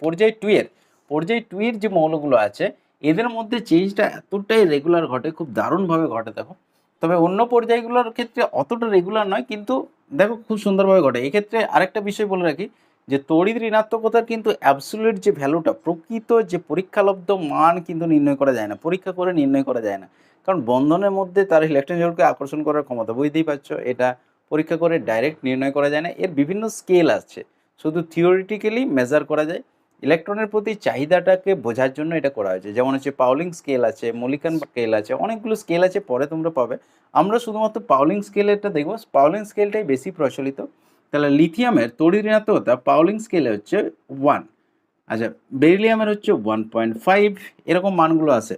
পর্যায় 2 এর, পর্যায় 2 এর যে মৌলগুলো আছে এদের মধ্যে চেঞ্জটা এতটাই রেগুলার ঘটে, খুব দারুণভাবে ঘটে। দেখো তবে অন্য পর্যায়গুলোর ক্ষেত্রে অতটা রেগুলার নয়, কিন্তু দেখো খুব সুন্দরভাবে ঘটে। এক্ষেত্রে আরেকটা বিষয় বলে রাখি যে তড়িৎ ঋণাত্মকতার কিন্তু অ্যাবসোলিউট যে ভ্যালুটা, প্রকৃত যে পরীক্ষালব্ধ মান কিন্তু নির্ণয় করা যায় না, পরীক্ষা করে নির্ণয় করা যায় না, কারণ বন্ধনের মধ্যে তার ইলেকট্রন জোড়কে আকর্ষণ করার ক্ষমতা বুঝতেই পারছো, এটা পরীক্ষা করে ডাইরেক্ট নির্ণয় করা যায় না। এর বিভিন্ন স্কেল আছে, শুধু থিওরিটিক্যালি মেজার করা যায়। ইলেকট্রনের প্রতি চাহিদাটাকে বোঝার জন্য এটা করা হয়েছে। যেমন হচ্ছে পাউলিং স্কেল আছে, মলিকান স্কেল আছে, অনেকগুলো স্কেল আছে, পরে তোমরা পাবে। আমরা শুধুমাত্র পাউলিং স্কেলেরটা দেখবো, পাউলিং স্কেলটাই বেশি প্রচলিত। তাহলে লিথিয়ামের তড়িৎ ঋণাত্মকতা পাউলিং স্কেলে হচ্ছে 1। আচ্ছা বেরিলিয়ামের হচ্ছে 1.5, এরকম মানগুলো আছে।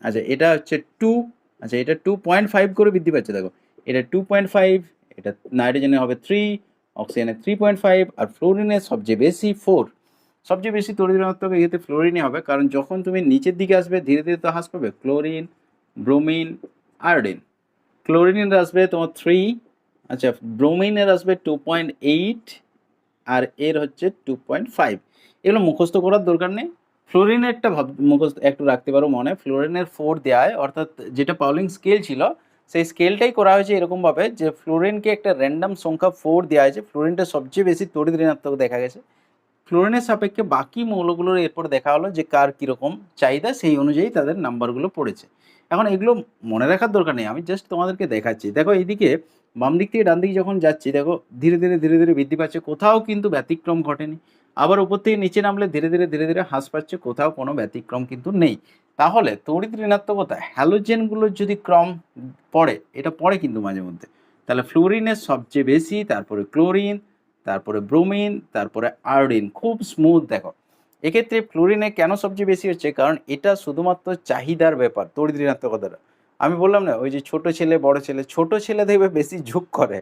আচ্ছা এটা হচ্ছে 2, আচ্ছা এটা 2.5 করে বৃদ্ধি পাচ্ছে। দেখো এটা 2.5, এটা নাইট্রোজেনে হবে 3, অক্সিজেনে 3.5, আর ফ্লোরিনের সবচেয়ে বেশি 4। সবচেয়ে বেশি তড়িৎ ঋণাত্মক এক্ষেত্রে ফ্লোরিনই হবে, কারণ যখন তুমি নিচের দিকে আসবে ধীরে ধীরে তো হ্রাস পাবে। Chlorine, bromine, iodine. ক্লোরিনের আসবে তোমার 3, আচ্ছা ব্রোমিনের আসবে 2.8, আর এর হচ্ছে 2.5। এগুলো মুখস্থ করার দরকার নেই। ফ্লোরিনেরটা মুখস্থ একটু রাখতে পারো মনে। ফ্লোরিনের 4 দেয়, অর্থাৎ যেটা পাউলিং স্কেল ছিল সেই স্কেলটাই করা হয়েছে এরকমভাবে যে ফ্লোরিনকে একটা র্যান্ডাম সংখ্যা 4 দেওয়া হয়েছে। ফ্লোরিনটা সবচেয়ে বেশি তড়িৎ ঋণাত্মক দেখা গেছে। ফ্লোরিনের সাপেক্ষে বাকি মৌলগুলোর এরপর দেখা হলো যে কার কীরকম চাহিদা, সেই অনুযায়ী তাদের নাম্বারগুলো পড়েছে। এখন এগুলো মনে রাখার দরকার নেই, আমি জাস্ট তোমাদেরকে দেখাচ্ছি। দেখো এইদিকে বাম দিক থেকে ডান দিকে যখন যাচ্ছি দেখো ধীরে ধীরে ধীরে ধীরে বৃদ্ধি পাচ্ছে, কোথাও কিন্তু ব্যতিক্রম ঘটেনি। আবার উপর থেকে নিচে নামলে ধীরে ধীরে ধীরে ধীরে হ্রাস পাচ্ছে, কোথাও কোনো ব্যতিক্রম কিন্তু নেই। তাহলে তড়িৎ ঋণাত্মকতা হ্যালোজেনগুলোর যদি ক্রম পড়ে, এটা পড়ে কিন্তু মাঝে মধ্যে, তাহলে ফ্লোরিনের সবচেয়ে বেশি, তারপরে ক্লোরিন, তারপরে ব্রোমিন, তারপরে আয়োডিন, খুব স্মুথ। দেখো এক্ষেত্রে ফ্লোরিনে কেন সবচেয়ে বেশি হচ্ছে, কারণ এটা শুধুমাত্র চাহিদার ব্যাপার। তড়িৎ ঋণাত্মকতাটা আমি বললাম না, ওই যে ছোট ছেলে বড় ছেলে, ছোট ছেলে দেখবে বেশি ঝোঁক করে,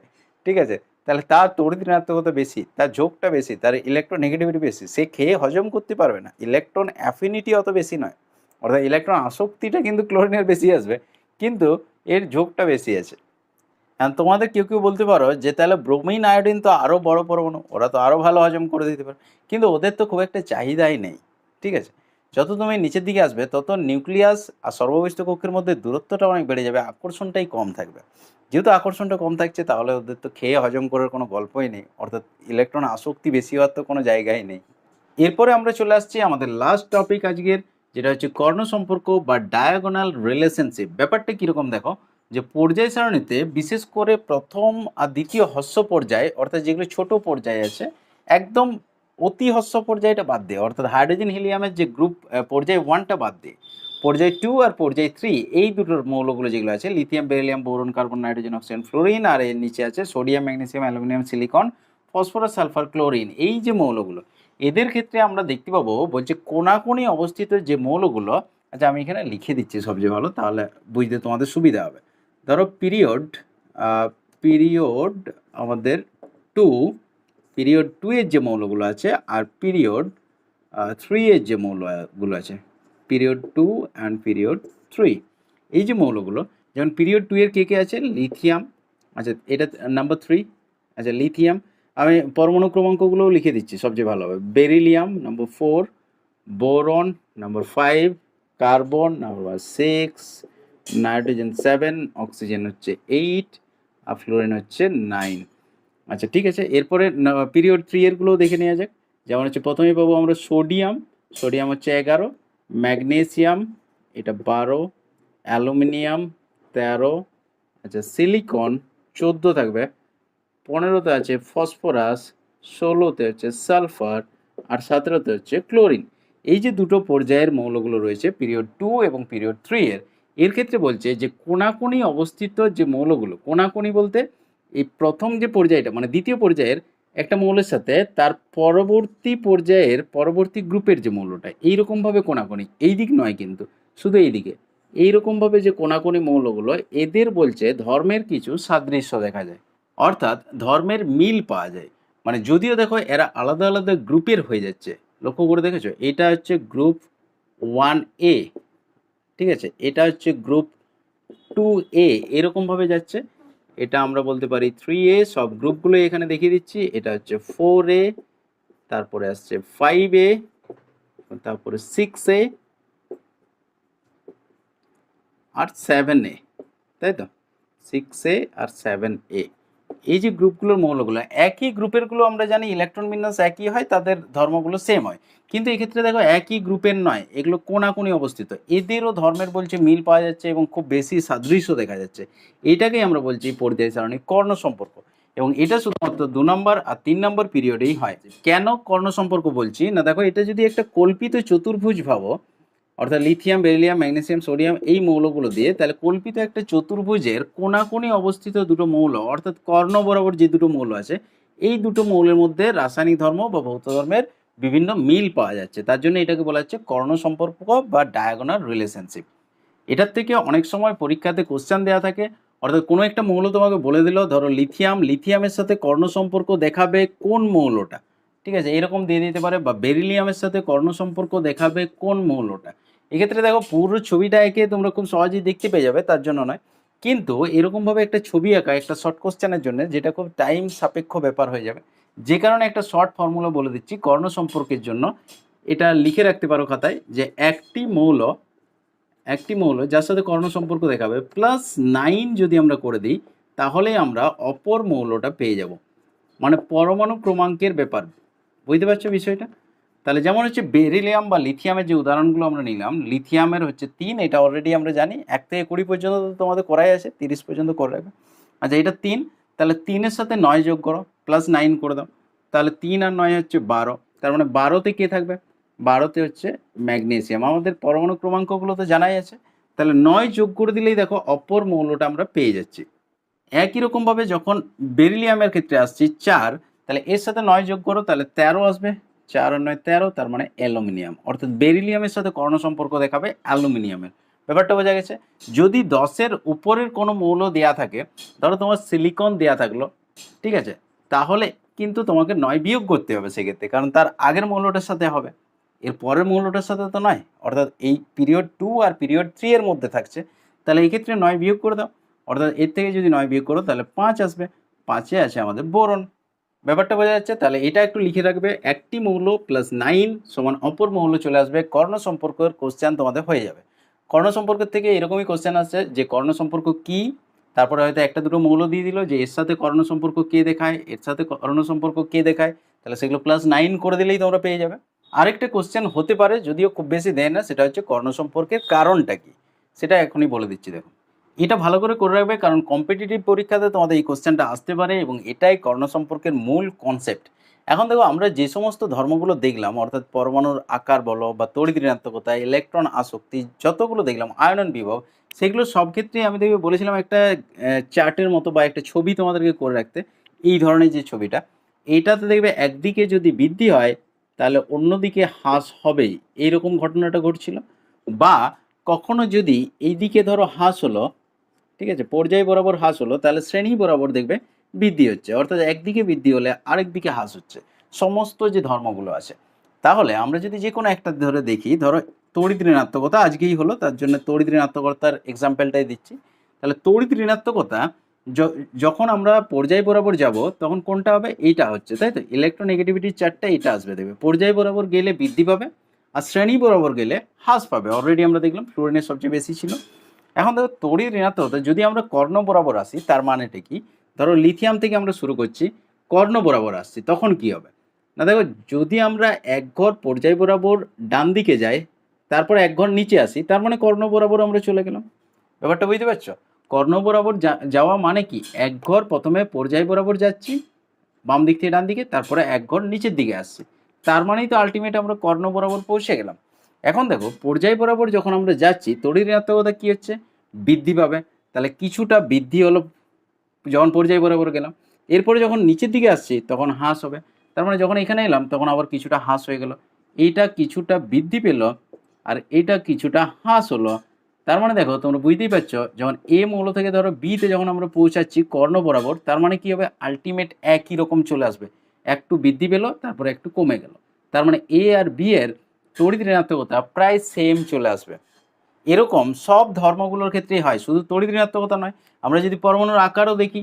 ঠিক আছে, তাহলে তার তড়িৎ ঋণাত্মকতা বেশি, তার ঝোঁকটা বেশি, তার ইলেকট্রন নেগেটিভিটি বেশি, সে খেয়ে হজম করতে পারবে না। ইলেকট্রন অ্যাফিনিটি অত বেশি নয়, অর্থাৎ ইলেকট্রন আসক্তিটা কিন্তু ক্লোরিনের বেশি আসবে, কিন্তু এর ঝোঁকটা বেশি আছে। হ্যাঁ তোমাদের কেউ কেউ বলতে পারো যে তাহলে ব্রোমিন আয়োডিন তো আরও বড় পরমাণু, ওরা তো আরও ভালো হজম করে দিতে পারে, কিন্তু ওদের তো খুব একটা চাহিদাই নেই, ঠিক আছে। যত তুমি নিচের দিকে আসবে তত নিউক্লিয়াস আর সর্ববহিষ্ঠ কক্ষের মধ্যে দূরত্বটা অনেক বেড়ে যাবে, আকর্ষণটাই কম থাকবে। যেহেতু আকর্ষণটা কম থাকছে তাহলে ওদের তো খেয়ে হজম করার কোনো গল্পই নেই, অর্থাৎ ইলেকট্রন আসক্তি বেশি হওয়ার তো কোনো জায়গাই নেই। এরপরে আমরা চলে আসছি আমাদের লাস্ট টপিক আজকের, যেটা হচ্ছে কর্ণ সম্পর্ক বা ডায়াগোনাল রিলেশনশিপ। ব্যাপারটা কীরকম দেখো, যে পর্যায় সারণীতে বিশেষ করে প্রথম আর দ্বিতীয় হ্রস্ব পর্যায়, অর্থাৎ যেগুলো ছোট পর্যায় আছে, একদম অতি হ্রস্ব পর্যায়টা বাদ দিয়ে, অর্থাৎ হাইড্রোজেন হিলিয়ামের যে গ্রুপ পর্যায় 1টা বাদ দিয়ে, পর্যায় 2 আর পর্যায় 3 এই দুটোর মৌলগুলো যেগুলো আছে, lithium, beryllium, boron, carbon, nitrogen, oxygen, fluorine, আর এর নিচে আছে sodium, magnesium, aluminium, silicon, phosphorus, sulphur, chlorine, এই যে মৌলগুলো, এদের ক্ষেত্রে আমরা দেখতে পাবো বলছে কোনাকুনি অবস্থিত যে মৌলগুলো। আচ্ছা আমি এখানে লিখে দিচ্ছি সবচেয়ে ভালো, তাহলে বুঝতে তোমাদের সুবিধা হবে। ধরো পিরিয়ড পিরিয়ড আমাদের 2, পিরিয়ড 2 এর যে মৌলগুলো আছে, আর পিরিয়ড 3 এর যে মৌলগুলো আছে, পিরিয়ড 2 অ্যান্ড পিরিয়ড 3, এই যে মৌলগুলো, যেমন পিরিয়ড 2 এর কে কে আছে, লিথিয়াম, আচ্ছা এটা নাম্বার 3, আচ্ছা লিথিয়াম, আমি পরমাণু ক্রমাঙ্কগুলোও লিখে দিচ্ছি সবচেয়ে ভালো হবে। Beryllium number 4, boron number 5, carbon number 6, nitrogen 7, oxygen হচ্ছে 8, আর ফ্লোরিন হচ্ছে 9। আচ্ছা ঠিক আছে, এরপরে পিরিয়ড 3 এরগুলোও দেখে নেওয়া যাক। যেমন হচ্ছে প্রথমে পাবো আমরা সোডিয়াম, সোডিয়াম হচ্ছে 11, ম্যাগনেসিয়াম এটা 12, অ্যালুমিনিয়াম 13, আচ্ছা সিলিকন 14 থাকবে, 15তে আছে ফসফরাস, 16তে হচ্ছে সালফার, আর 17তে হচ্ছে ক্লোরিন। এই যে দুটো পর্যায়ের মৌলগুলো রয়েছে পিরিয়ড 2 এবং পিরিয়ড 3 এর ক্ষেত্রে বলছে যে কোনাকুনি অবস্থিত যে মৌলগুলো, কোনাকুনি বলতে এই প্রথম যে পর্যায়টা মানে দ্বিতীয় পর্যায়ের একটা মৌলের সাথে তার পরবর্তী পর্যায়ের পরবর্তী গ্রুপের যে মৌলটা এইরকমভাবে কোনাকুনি, এই দিক নয় কিন্তু, শুধু এই দিকে এইরকমভাবে যে কোনাকুনি মৌলগুলো, এদের বলছে ধর্মের কিছু সাদৃশ্য দেখা যায়, অর্থাৎ ধর্মের মিল পাওয়া যায়। মানে যদিও দেখো এরা আলাদা আলাদা গ্রুপের হয়ে যাচ্ছে, লক্ষ্য করে দেখেছো, এটা হচ্ছে গ্রুপ 1A, ঠিক আছে, এটা হচ্ছে গ্রুপ 2A, এরকমভাবে যাচ্ছে। এটা আমরা বলতে পারি 3A, সব গ্রুপগুলো এখানে দেখিয়ে দিচ্ছি। এটা হচ্ছে 4A, তারপরে আসছে 5A, তারপরে 6A আর 7A, তাই তো, 6A আর 7A। এই যে গ্রুপগুলোর মৌলগুলো একই গ্রুপেরগুলো আমরা জানি ইলেকট্রন বিন্যাস একই হয়, তাদের ধর্মগুলো সেম হয়, কিন্তু এক্ষেত্রে দেখো একই গ্রুপের নয়, এগুলো কোনাকুনি অবস্থিত, এদেরও ধর্মের বলছে মিল পাওয়া যাচ্ছে এবং খুব বেশি সাদৃশ্য দেখা যাচ্ছে। এটাকেই আমরা বলছি পর্যায় সারণী কর্ণ সম্পর্ক, এবং এটা শুধুমাত্র 2 নম্বর আর 3 নম্বর পিরিয়ডেই হয়। কেন কর্ণ সম্পর্ক বলছি না, দেখো এটা যদি একটা কল্পিত চতুর্ভুজ ভাবো, অর্থাৎ লিথিয়াম, বেরিলিয়াম, ম্যাগনেসিয়াম, সোডিয়াম এই মৌলগুলো দিয়ে, তাহলে কল্পিত একটা চতুর্ভুজের কোনাকুনি অবস্থিত দুটো মৌল, অর্থাৎ কর্ণ বরাবর যে দুটো মৌল আছে, এই দুটো মৌলের মধ্যে রাসায়নিক ধর্ম বা ভৌত ধর্মের বিভিন্ন মিল পাওয়া যাচ্ছে, তার জন্য এটাকে বলা হচ্ছে কর্ণ সম্পর্ক বা ডায়াগোনাল রিলেশনশিপ। এটার থেকে অনেক সময় পরীক্ষাতে কোশ্চেন দেওয়া থাকে, অর্থাৎ কোনো একটা মৌল তোমাকে বলে দিল, ধরো লিথিয়াম, লিথিয়ামের সাথে কর্ণ সম্পর্ক দেখাবে কোন মৌলটা, ঠিক আছে, এরকম দিয়ে দিতে পারে, বা বেরিলিয়ামের সাথে কর্ণ সম্পর্ক দেখাবে কোন মৌলটা। এক্ষেত্রে দেখো পুরো ছবিটা এঁকে তোমরা খুব সহজেই দেখতে পেয়ে যাবে, তার জন্য নয়, কিন্তু এরকমভাবে একটা ছবি আঁকা একটা শর্ট কোশ্চেনের জন্য, যেটা খুব টাইম সাপেক্ষ ব্যাপার হয়ে যাবে, যে কারণে একটা শর্ট ফর্মুলা বলে দিচ্ছি কর্ণ সম্পর্কের জন্য। এটা লিখে রাখতে পারো খাতায়, যে একটি মৌল যার সাথে কর্ণ সম্পর্ক দেখাবে +9 যদি আমরা করে দিই, তাহলে আমরা অপর মৌলটা পেয়ে যাব, মানে পরমাণু ক্রমাঙ্কের ব্যাপার। বুঝতে পারছো বিষয়টা? তাহলে যেমন হচ্ছে বেরিলিয়াম বা লিথিয়ামের যে উদাহরণগুলো আমরা নিলাম, লিথিয়ামের হচ্ছে 3, এটা অলরেডি আমরা জানি, 1 থেকে 20 পর্যন্ত তো তোমাদের করাই আছে, 30 পর্যন্ত করে রাখবে। আচ্ছা, এটা 3, তাহলে 3-এর সাথে 9 যোগ করো, +9 করে দাও, তাহলে 3 আর 9 হচ্ছে 12, তার মানে 12তে কে থাকবে, 12তে হচ্ছে ম্যাগনেসিয়াম। আমাদের পরমাণু ক্রমাঙ্কগুলো তো জানাই আছে, তাহলে 9 যোগ করে দিলেই দেখো অপর মৌলটা আমরা পেয়ে যাচ্ছি। একই রকমভাবে যখন বেরিলিয়ামের ক্ষেত্রে আসছি 4, তাহলে এর সাথে 9 যোগ করো, তাহলে 13 আসবে, 4 আর 9 13, তার মানে অ্যালুমিনিয়াম, অর্থাৎ বেরিলিয়ামের সাথে কর্ণ সম্পর্ক দেখাবে অ্যালুমিনিয়ামের। ব্যাপারটা বোঝা গেছে? যদি 10-এর উপরের কোনো মৌল দেয়া থাকে, ধরো তোমার সিলিকন দেয়া থাকলো, ঠিক আছে, তাহলে কিন্তু তোমাকে 9 বিয়োগ করতে হবে সেক্ষেত্রে, কারণ তার আগের মৌলটার সাথে হবে, এর পরের মৌলটার সাথে তো নয়, অর্থাৎ এই পিরিয়ড 2 আর পিরিয়ড 3 এর মধ্যে থাকছে, তাহলে এই ক্ষেত্রে 9 বিয়োগ করে দাও, অর্থাৎ এর থেকে যদি 9 বিয়োগ করো তাহলে 5 আসবে, 5-এ আছে আমাদের বোরন। ব্যাপারটা বোঝা যাচ্ছে? তাহলে এটা একটু লিখে রাখবে, একটি মৌল +9 সমান অপর মৌল চলে আসবে, কর্ণ সম্পর্কের কোশ্চেন তোমাদের হয়ে যাবে। কর্ণ সম্পর্কের থেকে এরকমই কোশ্চেন আসছে যে কর্ণ সম্পর্ক কি, তারপরে হয়তো একটা দুটো মৌল দিয়ে দিল যে এর সাথে কর্ণ সম্পর্ক কে দেখায়, এর সাথে কর্ণ সম্পর্ক কে দেখায়, তাহলে সেগুলো +9 করে দিলেই তোমরা পেয়ে যাবে। আরেকটা কোশ্চেন হতে পারে, যদিও খুব বেশি দেয় না, সেটা হচ্ছে কর্ণ সম্পর্কের কারণটা কি, সেটা এখনই বলে দিচ্ছি। দেখো, এটা ভালো করে রাখবে, কারণ কম্পিটিটিভ পরীক্ষাতে তোমাদের এই কোশ্চেনটা আসতে পারে, এবং এটাই কর্ণ সম্পর্কের মূল কনসেপ্ট। এখন দেখো, আমরা যে সমস্ত ধর্মগুলো দেখলাম, অর্থাৎ পরমাণুর আকার বলো বা তড়িৎ ঋণাত্মকতা, ইলেকট্রন আসক্তি, যতগুলো দেখলাম, আয়নন বিভব, সেগুলো সব ক্ষেত্রেই আমি দেখবে বলেছিলাম একটা চার্টের মতো বা একটা ছবি তোমাদেরকে করে রাখতে। এই ধরনের যে ছবিটা, এইটাতে দেখবে একদিকে যদি বৃদ্ধি হয় তাহলে অন্যদিকে হ্রাস হবেই, এইরকম ঘটনাটা ঘটছিল। বা কখনো যদি এইদিকে ধরো হ্রাস হলো, ঠিক আছে, পর্যায় বরাবর হ্রাস হলো, তাহলে শ্রেণী বরাবর দেখবে বৃদ্ধি হচ্ছে, অর্থাৎ একদিকে বৃদ্ধি হলে আরেক দিকে হ্রাস হচ্ছে, সমস্ত যে ধর্মগুলো আছে। তাহলে আমরা যদি যে কোনো একটা ধরে দেখি, ধরো তড়িৎ ঋণাত্মকতা আজকেই হলো, তার জন্য তড়িৎ ঋণাত্মকতার এক্সাম্পলটাই দিচ্ছি। তাহলে তড়িৎ ঋণাত্মকতা যখন আমরা পর্যায় বরাবর যাব, তখন কোনটা হবে, এইটা হচ্ছে, তাই তো, ইলেকট্রোনেগেটিভিটির চারটা এটা আসবে, দেখবে পর্যায় বরাবর গেলে বৃদ্ধি পাবে, আর শ্রেণী বরাবর গেলে হ্রাস পাবে। অলরেডি আমরা দেখলাম ফ্লোরিনের সবচেয়ে বেশি ছিল। এখন দেখো, তড়িৎ ঋণাত্মকতা যদি আমরা কর্ণ বরাবর আসি, তার মানেটা কি, ধরো লিথিয়াম থেকে আমরা শুরু করছি, কর্ণ বরাবর আসছি, তখন কি হবে না, দেখো যদি আমরা এক ঘর পর্যায় বরাবর ডান দিকে যাই, তারপর এক ঘর নিচে আসি, তার মানে কর্ণ বরাবর আমরা চলে গেলাম। ব্যাপারটা বুঝতে পারছো? কর্ণ বরাবর যাওয়া মানে কি, এক ঘর প্রথমে পর্যায় বরাবর যাচ্ছি বাম দিক থেকে ডান দিকে, তারপরে এক ঘর নিচের দিকে আসছি, তার মানেই তো আলটিমেট আমরা কর্ণ বরাবর পৌঁছে গেলাম। এখন দেখো পর্যায় বরাবর যখন আমরা যাচ্ছি তড়িৎ ঋণাত্মকতা কী হচ্ছে, বৃদ্ধি পাবে। তাহলে কিছুটা বৃদ্ধি হলো যখন পর্যায় বরাবর গেলাম। এরপরে যখন নিচের দিকে আসছি তখন হ্রাস হবে। তার মানে যখন এখানে এলাম তখন আবার কিছুটা হ্রাস হয়ে গেল। এইটা কিছুটা বৃদ্ধি পেল আর এটা কিছুটা হ্রাস হলো। তার মানে দেখো তোমরা বুঝতেই পারছ, যখন এ মৌল থেকে ধরো বিতে যখন আমরা পৌঁছাচ্ছি কর্ণ বরাবর, তার মানে কী হবে, আলটিমেট একই রকম চলে আসবে। একটু বৃদ্ধি পেল তারপরে একটু কমে গেল। তার মানে এ আর বি এর তড়িৎ ঋণাত্মকতা প্রায় সেম চলে আসবে। এরকম সব ধর্মগুলোর ক্ষেত্রেই হয়, শুধু তড়িৎ ঋণাত্মকতা নয়। আমরা যদি পরমাণুর আকারও দেখি,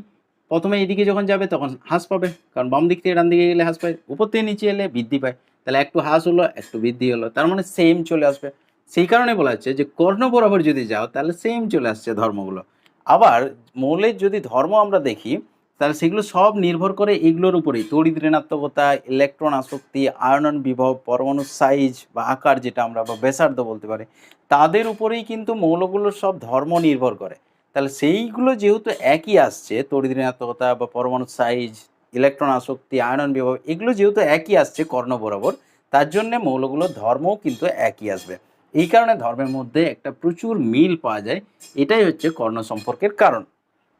প্রথমে এইদিকে যখন যাবে তখন হ্রাস পাবে, কারণ বাম দিক থেকে ডান দিকে গেলে হ্রাস পায়, উপর থেকে নিচে এলে বৃদ্ধি পায়। তাহলে একটু হ্রাস হলো একটু বৃদ্ধি হলো, তার মানে সেম চলে আসবে। সেই কারণে বলা হচ্ছে যে কর্ণ বরাবর যদি যাও তাহলে সেম চলে আসছে ধর্মগুলো। আবার মৌলের যদি ধর্ম আমরা দেখি তাহলে সেগুলো সব নির্ভর করে এগুলোর উপরেই, তড়িৎ ঋণাত্মকতা, ইলেকট্রন আসক্তি, আয়নন বিভব, পরমাণুর সাইজ বা আকার যেটা আমরা বা ব্যাসার্ধ বলতে পারি, তাদের উপরেই কিন্তু মৌলগুলোর সব ধর্ম নির্ভর করে। তাহলে সেইগুলো যেহেতু একই আসছে, তড়িৎ ঋণাত্মকতা বা পরমাণুর সাইজ, ইলেকট্রন আসক্তি, আয়নন বিভব, এগুলো যেহেতু একই আসছে কর্ণ বরাবর, তার জন্যে মৌলগুলোর ধর্মও কিন্তু একই আসবে। এই কারণে ধর্মের মধ্যে একটা প্রচুর মিল পাওয়া যায়। এটাই হচ্ছে কর্ণ সম্পর্কের কারণ।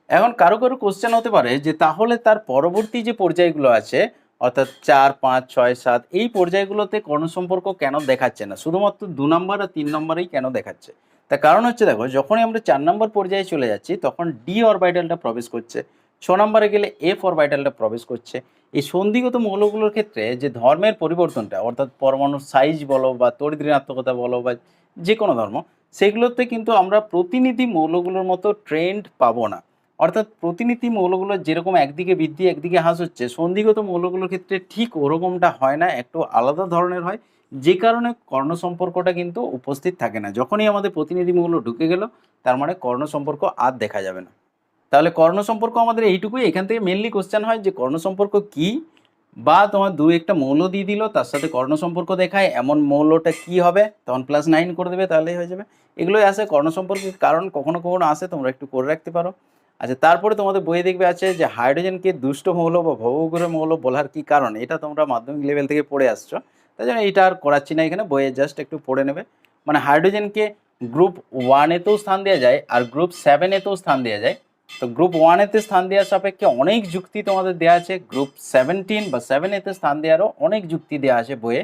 এখন কারো কারো কোশ্চেন হতে পারে যে তাহলে তার পরবর্তী যে পর্যায়গুলো আছে, অর্থাৎ 4, 5, 6, 7, এই পর্যায়গুলোতে কর্ণ সম্পর্ক কেন দেখাচ্ছে না, শুধুমাত্র 2 নম্বর আর 3 নম্বরেই কেন দেখাচ্ছে? তার কারণ হচ্ছে দেখো, যখনই আমরা 4 নম্বর পর্যায়ে চলে যাচ্ছি তখন ডি অরবিটালটা প্রবেশ করছে, 6 নম্বরে গেলে এফ অরবিটালটা প্রবেশ করছে। এই সন্ধিগত মৌলগুলোর ক্ষেত্রে যে ধর্মের পরিবর্তনটা, অর্থাৎ পরমাণুর সাইজ বলো বা তড়িৎ ঋণাত্মকতা বলো বা যে কোনো ধর্ম, সেগুলোতে কিন্তু আমরা প্রতিনিধি মৌলগুলোর মতো ট্রেন্ড পাবো না। অর্থাৎ প্রতিনিধি মৌলগুলো যেরকম একদিকে বৃদ্ধি একদিকে হ্রাস হচ্ছে, সন্ধিগত মৌলগুলোর ক্ষেত্রে ঠিক ওরকমটা হয় না, একটু আলাদা ধরনের হয়। যে কারণে কর্ণ সম্পর্কটা কিন্তু উপস্থিত থাকে না। যখনই আমাদের প্রতিনিধি মৌল ঢুকে গেল, তার মানে কর্ণ সম্পর্ক আর দেখা যাবে না। তাহলে কর্ণ সম্পর্ক আমাদের এইটুকুই। এখান থেকে মেনলি কোশ্চেন হয় যে কর্ণ সম্পর্ক কী, বা তোমার দু একটা মৌল দিয়ে দিল তার সাথে কর্ণ সম্পর্ক দেখায়, এমন মৌলটা কি হবে, তখন +9 করে দেবে, তাহলেই হয়ে যাবে। এগুলোই আসে কর্ণ সম্পর্কের কারণ, কখনো কখনো আসে, তোমরা একটু করে রাখতে পারো। আচ্ছা, তারপরে তোমাদের বইয়ে দেখবে আছে যে হাইড্রোজেনকে দুষ্ট মৌল বা ভবঘুরে মৌল বলার কি কারণ, এটা তোমরা মাধ্যমিক লেভেল থেকে পড়ে আসছো, তাই জন্য এটা আর করাচ্ছি না এখানে, বইয়ে জাস্ট একটু পড়ে নেবে। মানে হাইড্রোজেনকে গ্রুপ 1-এতেও স্থান দেওয়া যায় আর গ্রুপ 7-এতেও স্থান দেওয়া যায়। তো গ্রুপ 1-এতে স্থান দেওয়ার সাপেক্ষে অনেক যুক্তি তোমাদের দেওয়া আছে, গ্রুপ 17 বা 7-এতে স্থান দেওয়ারও অনেক যুক্তি দেওয়া আছে বইয়ে,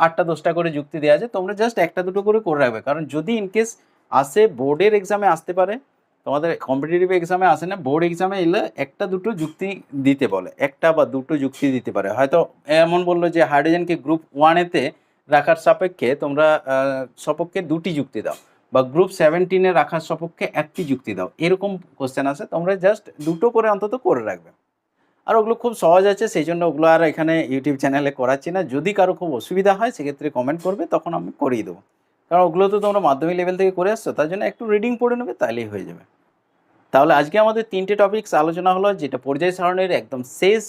8টা 10টা করে যুক্তি দেওয়া আছে। তোমরা জাস্ট একটা দুটো করে রাখবে, কারণ যদি ইনকেস আসে, বোর্ডের এক্সামে আসতে পারে, তোমাদের কম্পিটিটিভ এক্সামে আসে না, বোর্ড এক্সামে এলে একটা দুটো যুক্তি দিতে বলে, একটা বা দুটো যুক্তি দিতে পারে। হয়তো এমন বললো যে হাইড্রোজেনকে গ্রুপ 1-এতে রাখার সাপেক্ষে তোমরা সপক্ষে 2টি যুক্তি দাও, বা গ্রুপ 17-এ রাখার সপক্ষে 1টি যুক্তি দাও, এরকম কোশ্চেন আছে। তোমরা জাস্ট দুটো করে অন্তত করে রাখবে। আর ওগুলো খুব সহজ আছে, সেই জন্য ওগুলো আর এখানে ইউটিউব চ্যানেলে করাচ্ছি না। যদি কারো খুব অসুবিধা হয় সেক্ষেত্রে কমেন্ট করবে, তখন আমি করিয়ে দেবো। কারণ ওগুলো তো তোমরা মাধ্যমিক লেভেল থেকে করে আসছো, তার জন্য একটু রিডিং পড়ে নেবে, তাহলেই হয়ে যাবে। তাহলে আজকে আমাদের 3টে টপিকস আলোচনা হলো, যেটা পর্যায় সারণীর একদম শেষ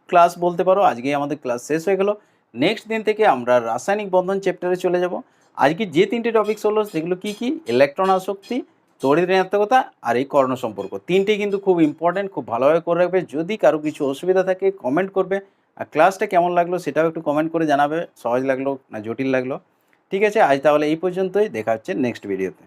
ক্লাস বলতে পারো। আজকে আমাদের ক্লাস শেষ হয়ে গেল। নেক্সট দিন থেকে আমরা রাসায়নিক বন্ধন চ্যাপ্টারে চলে যাব। আজকে যে 3টে টপিকস হলো সেগুলো কি কি, ইলেকট্রন আসক্তি, তড়িৎ ঋণাত্মকতা আর এই কর্ণ সম্পর্ক, 3টেই কিন্তু খুব ইম্পর্টেন্ট, খুব ভালোভাবে করে রাখবে। যদি কারো কিছু অসুবিধা থাকে কমেন্ট করবে, আর ক্লাসটা কেমন লাগলো সেটাও একটু কমেন্ট করে জানাবে, সহজ লাগলো না জটিল লাগলো। ঠিক আছে, আজ তাহলে এই পর্যন্তই, দেখা হচ্ছে নেক্সট ভিডিওতে।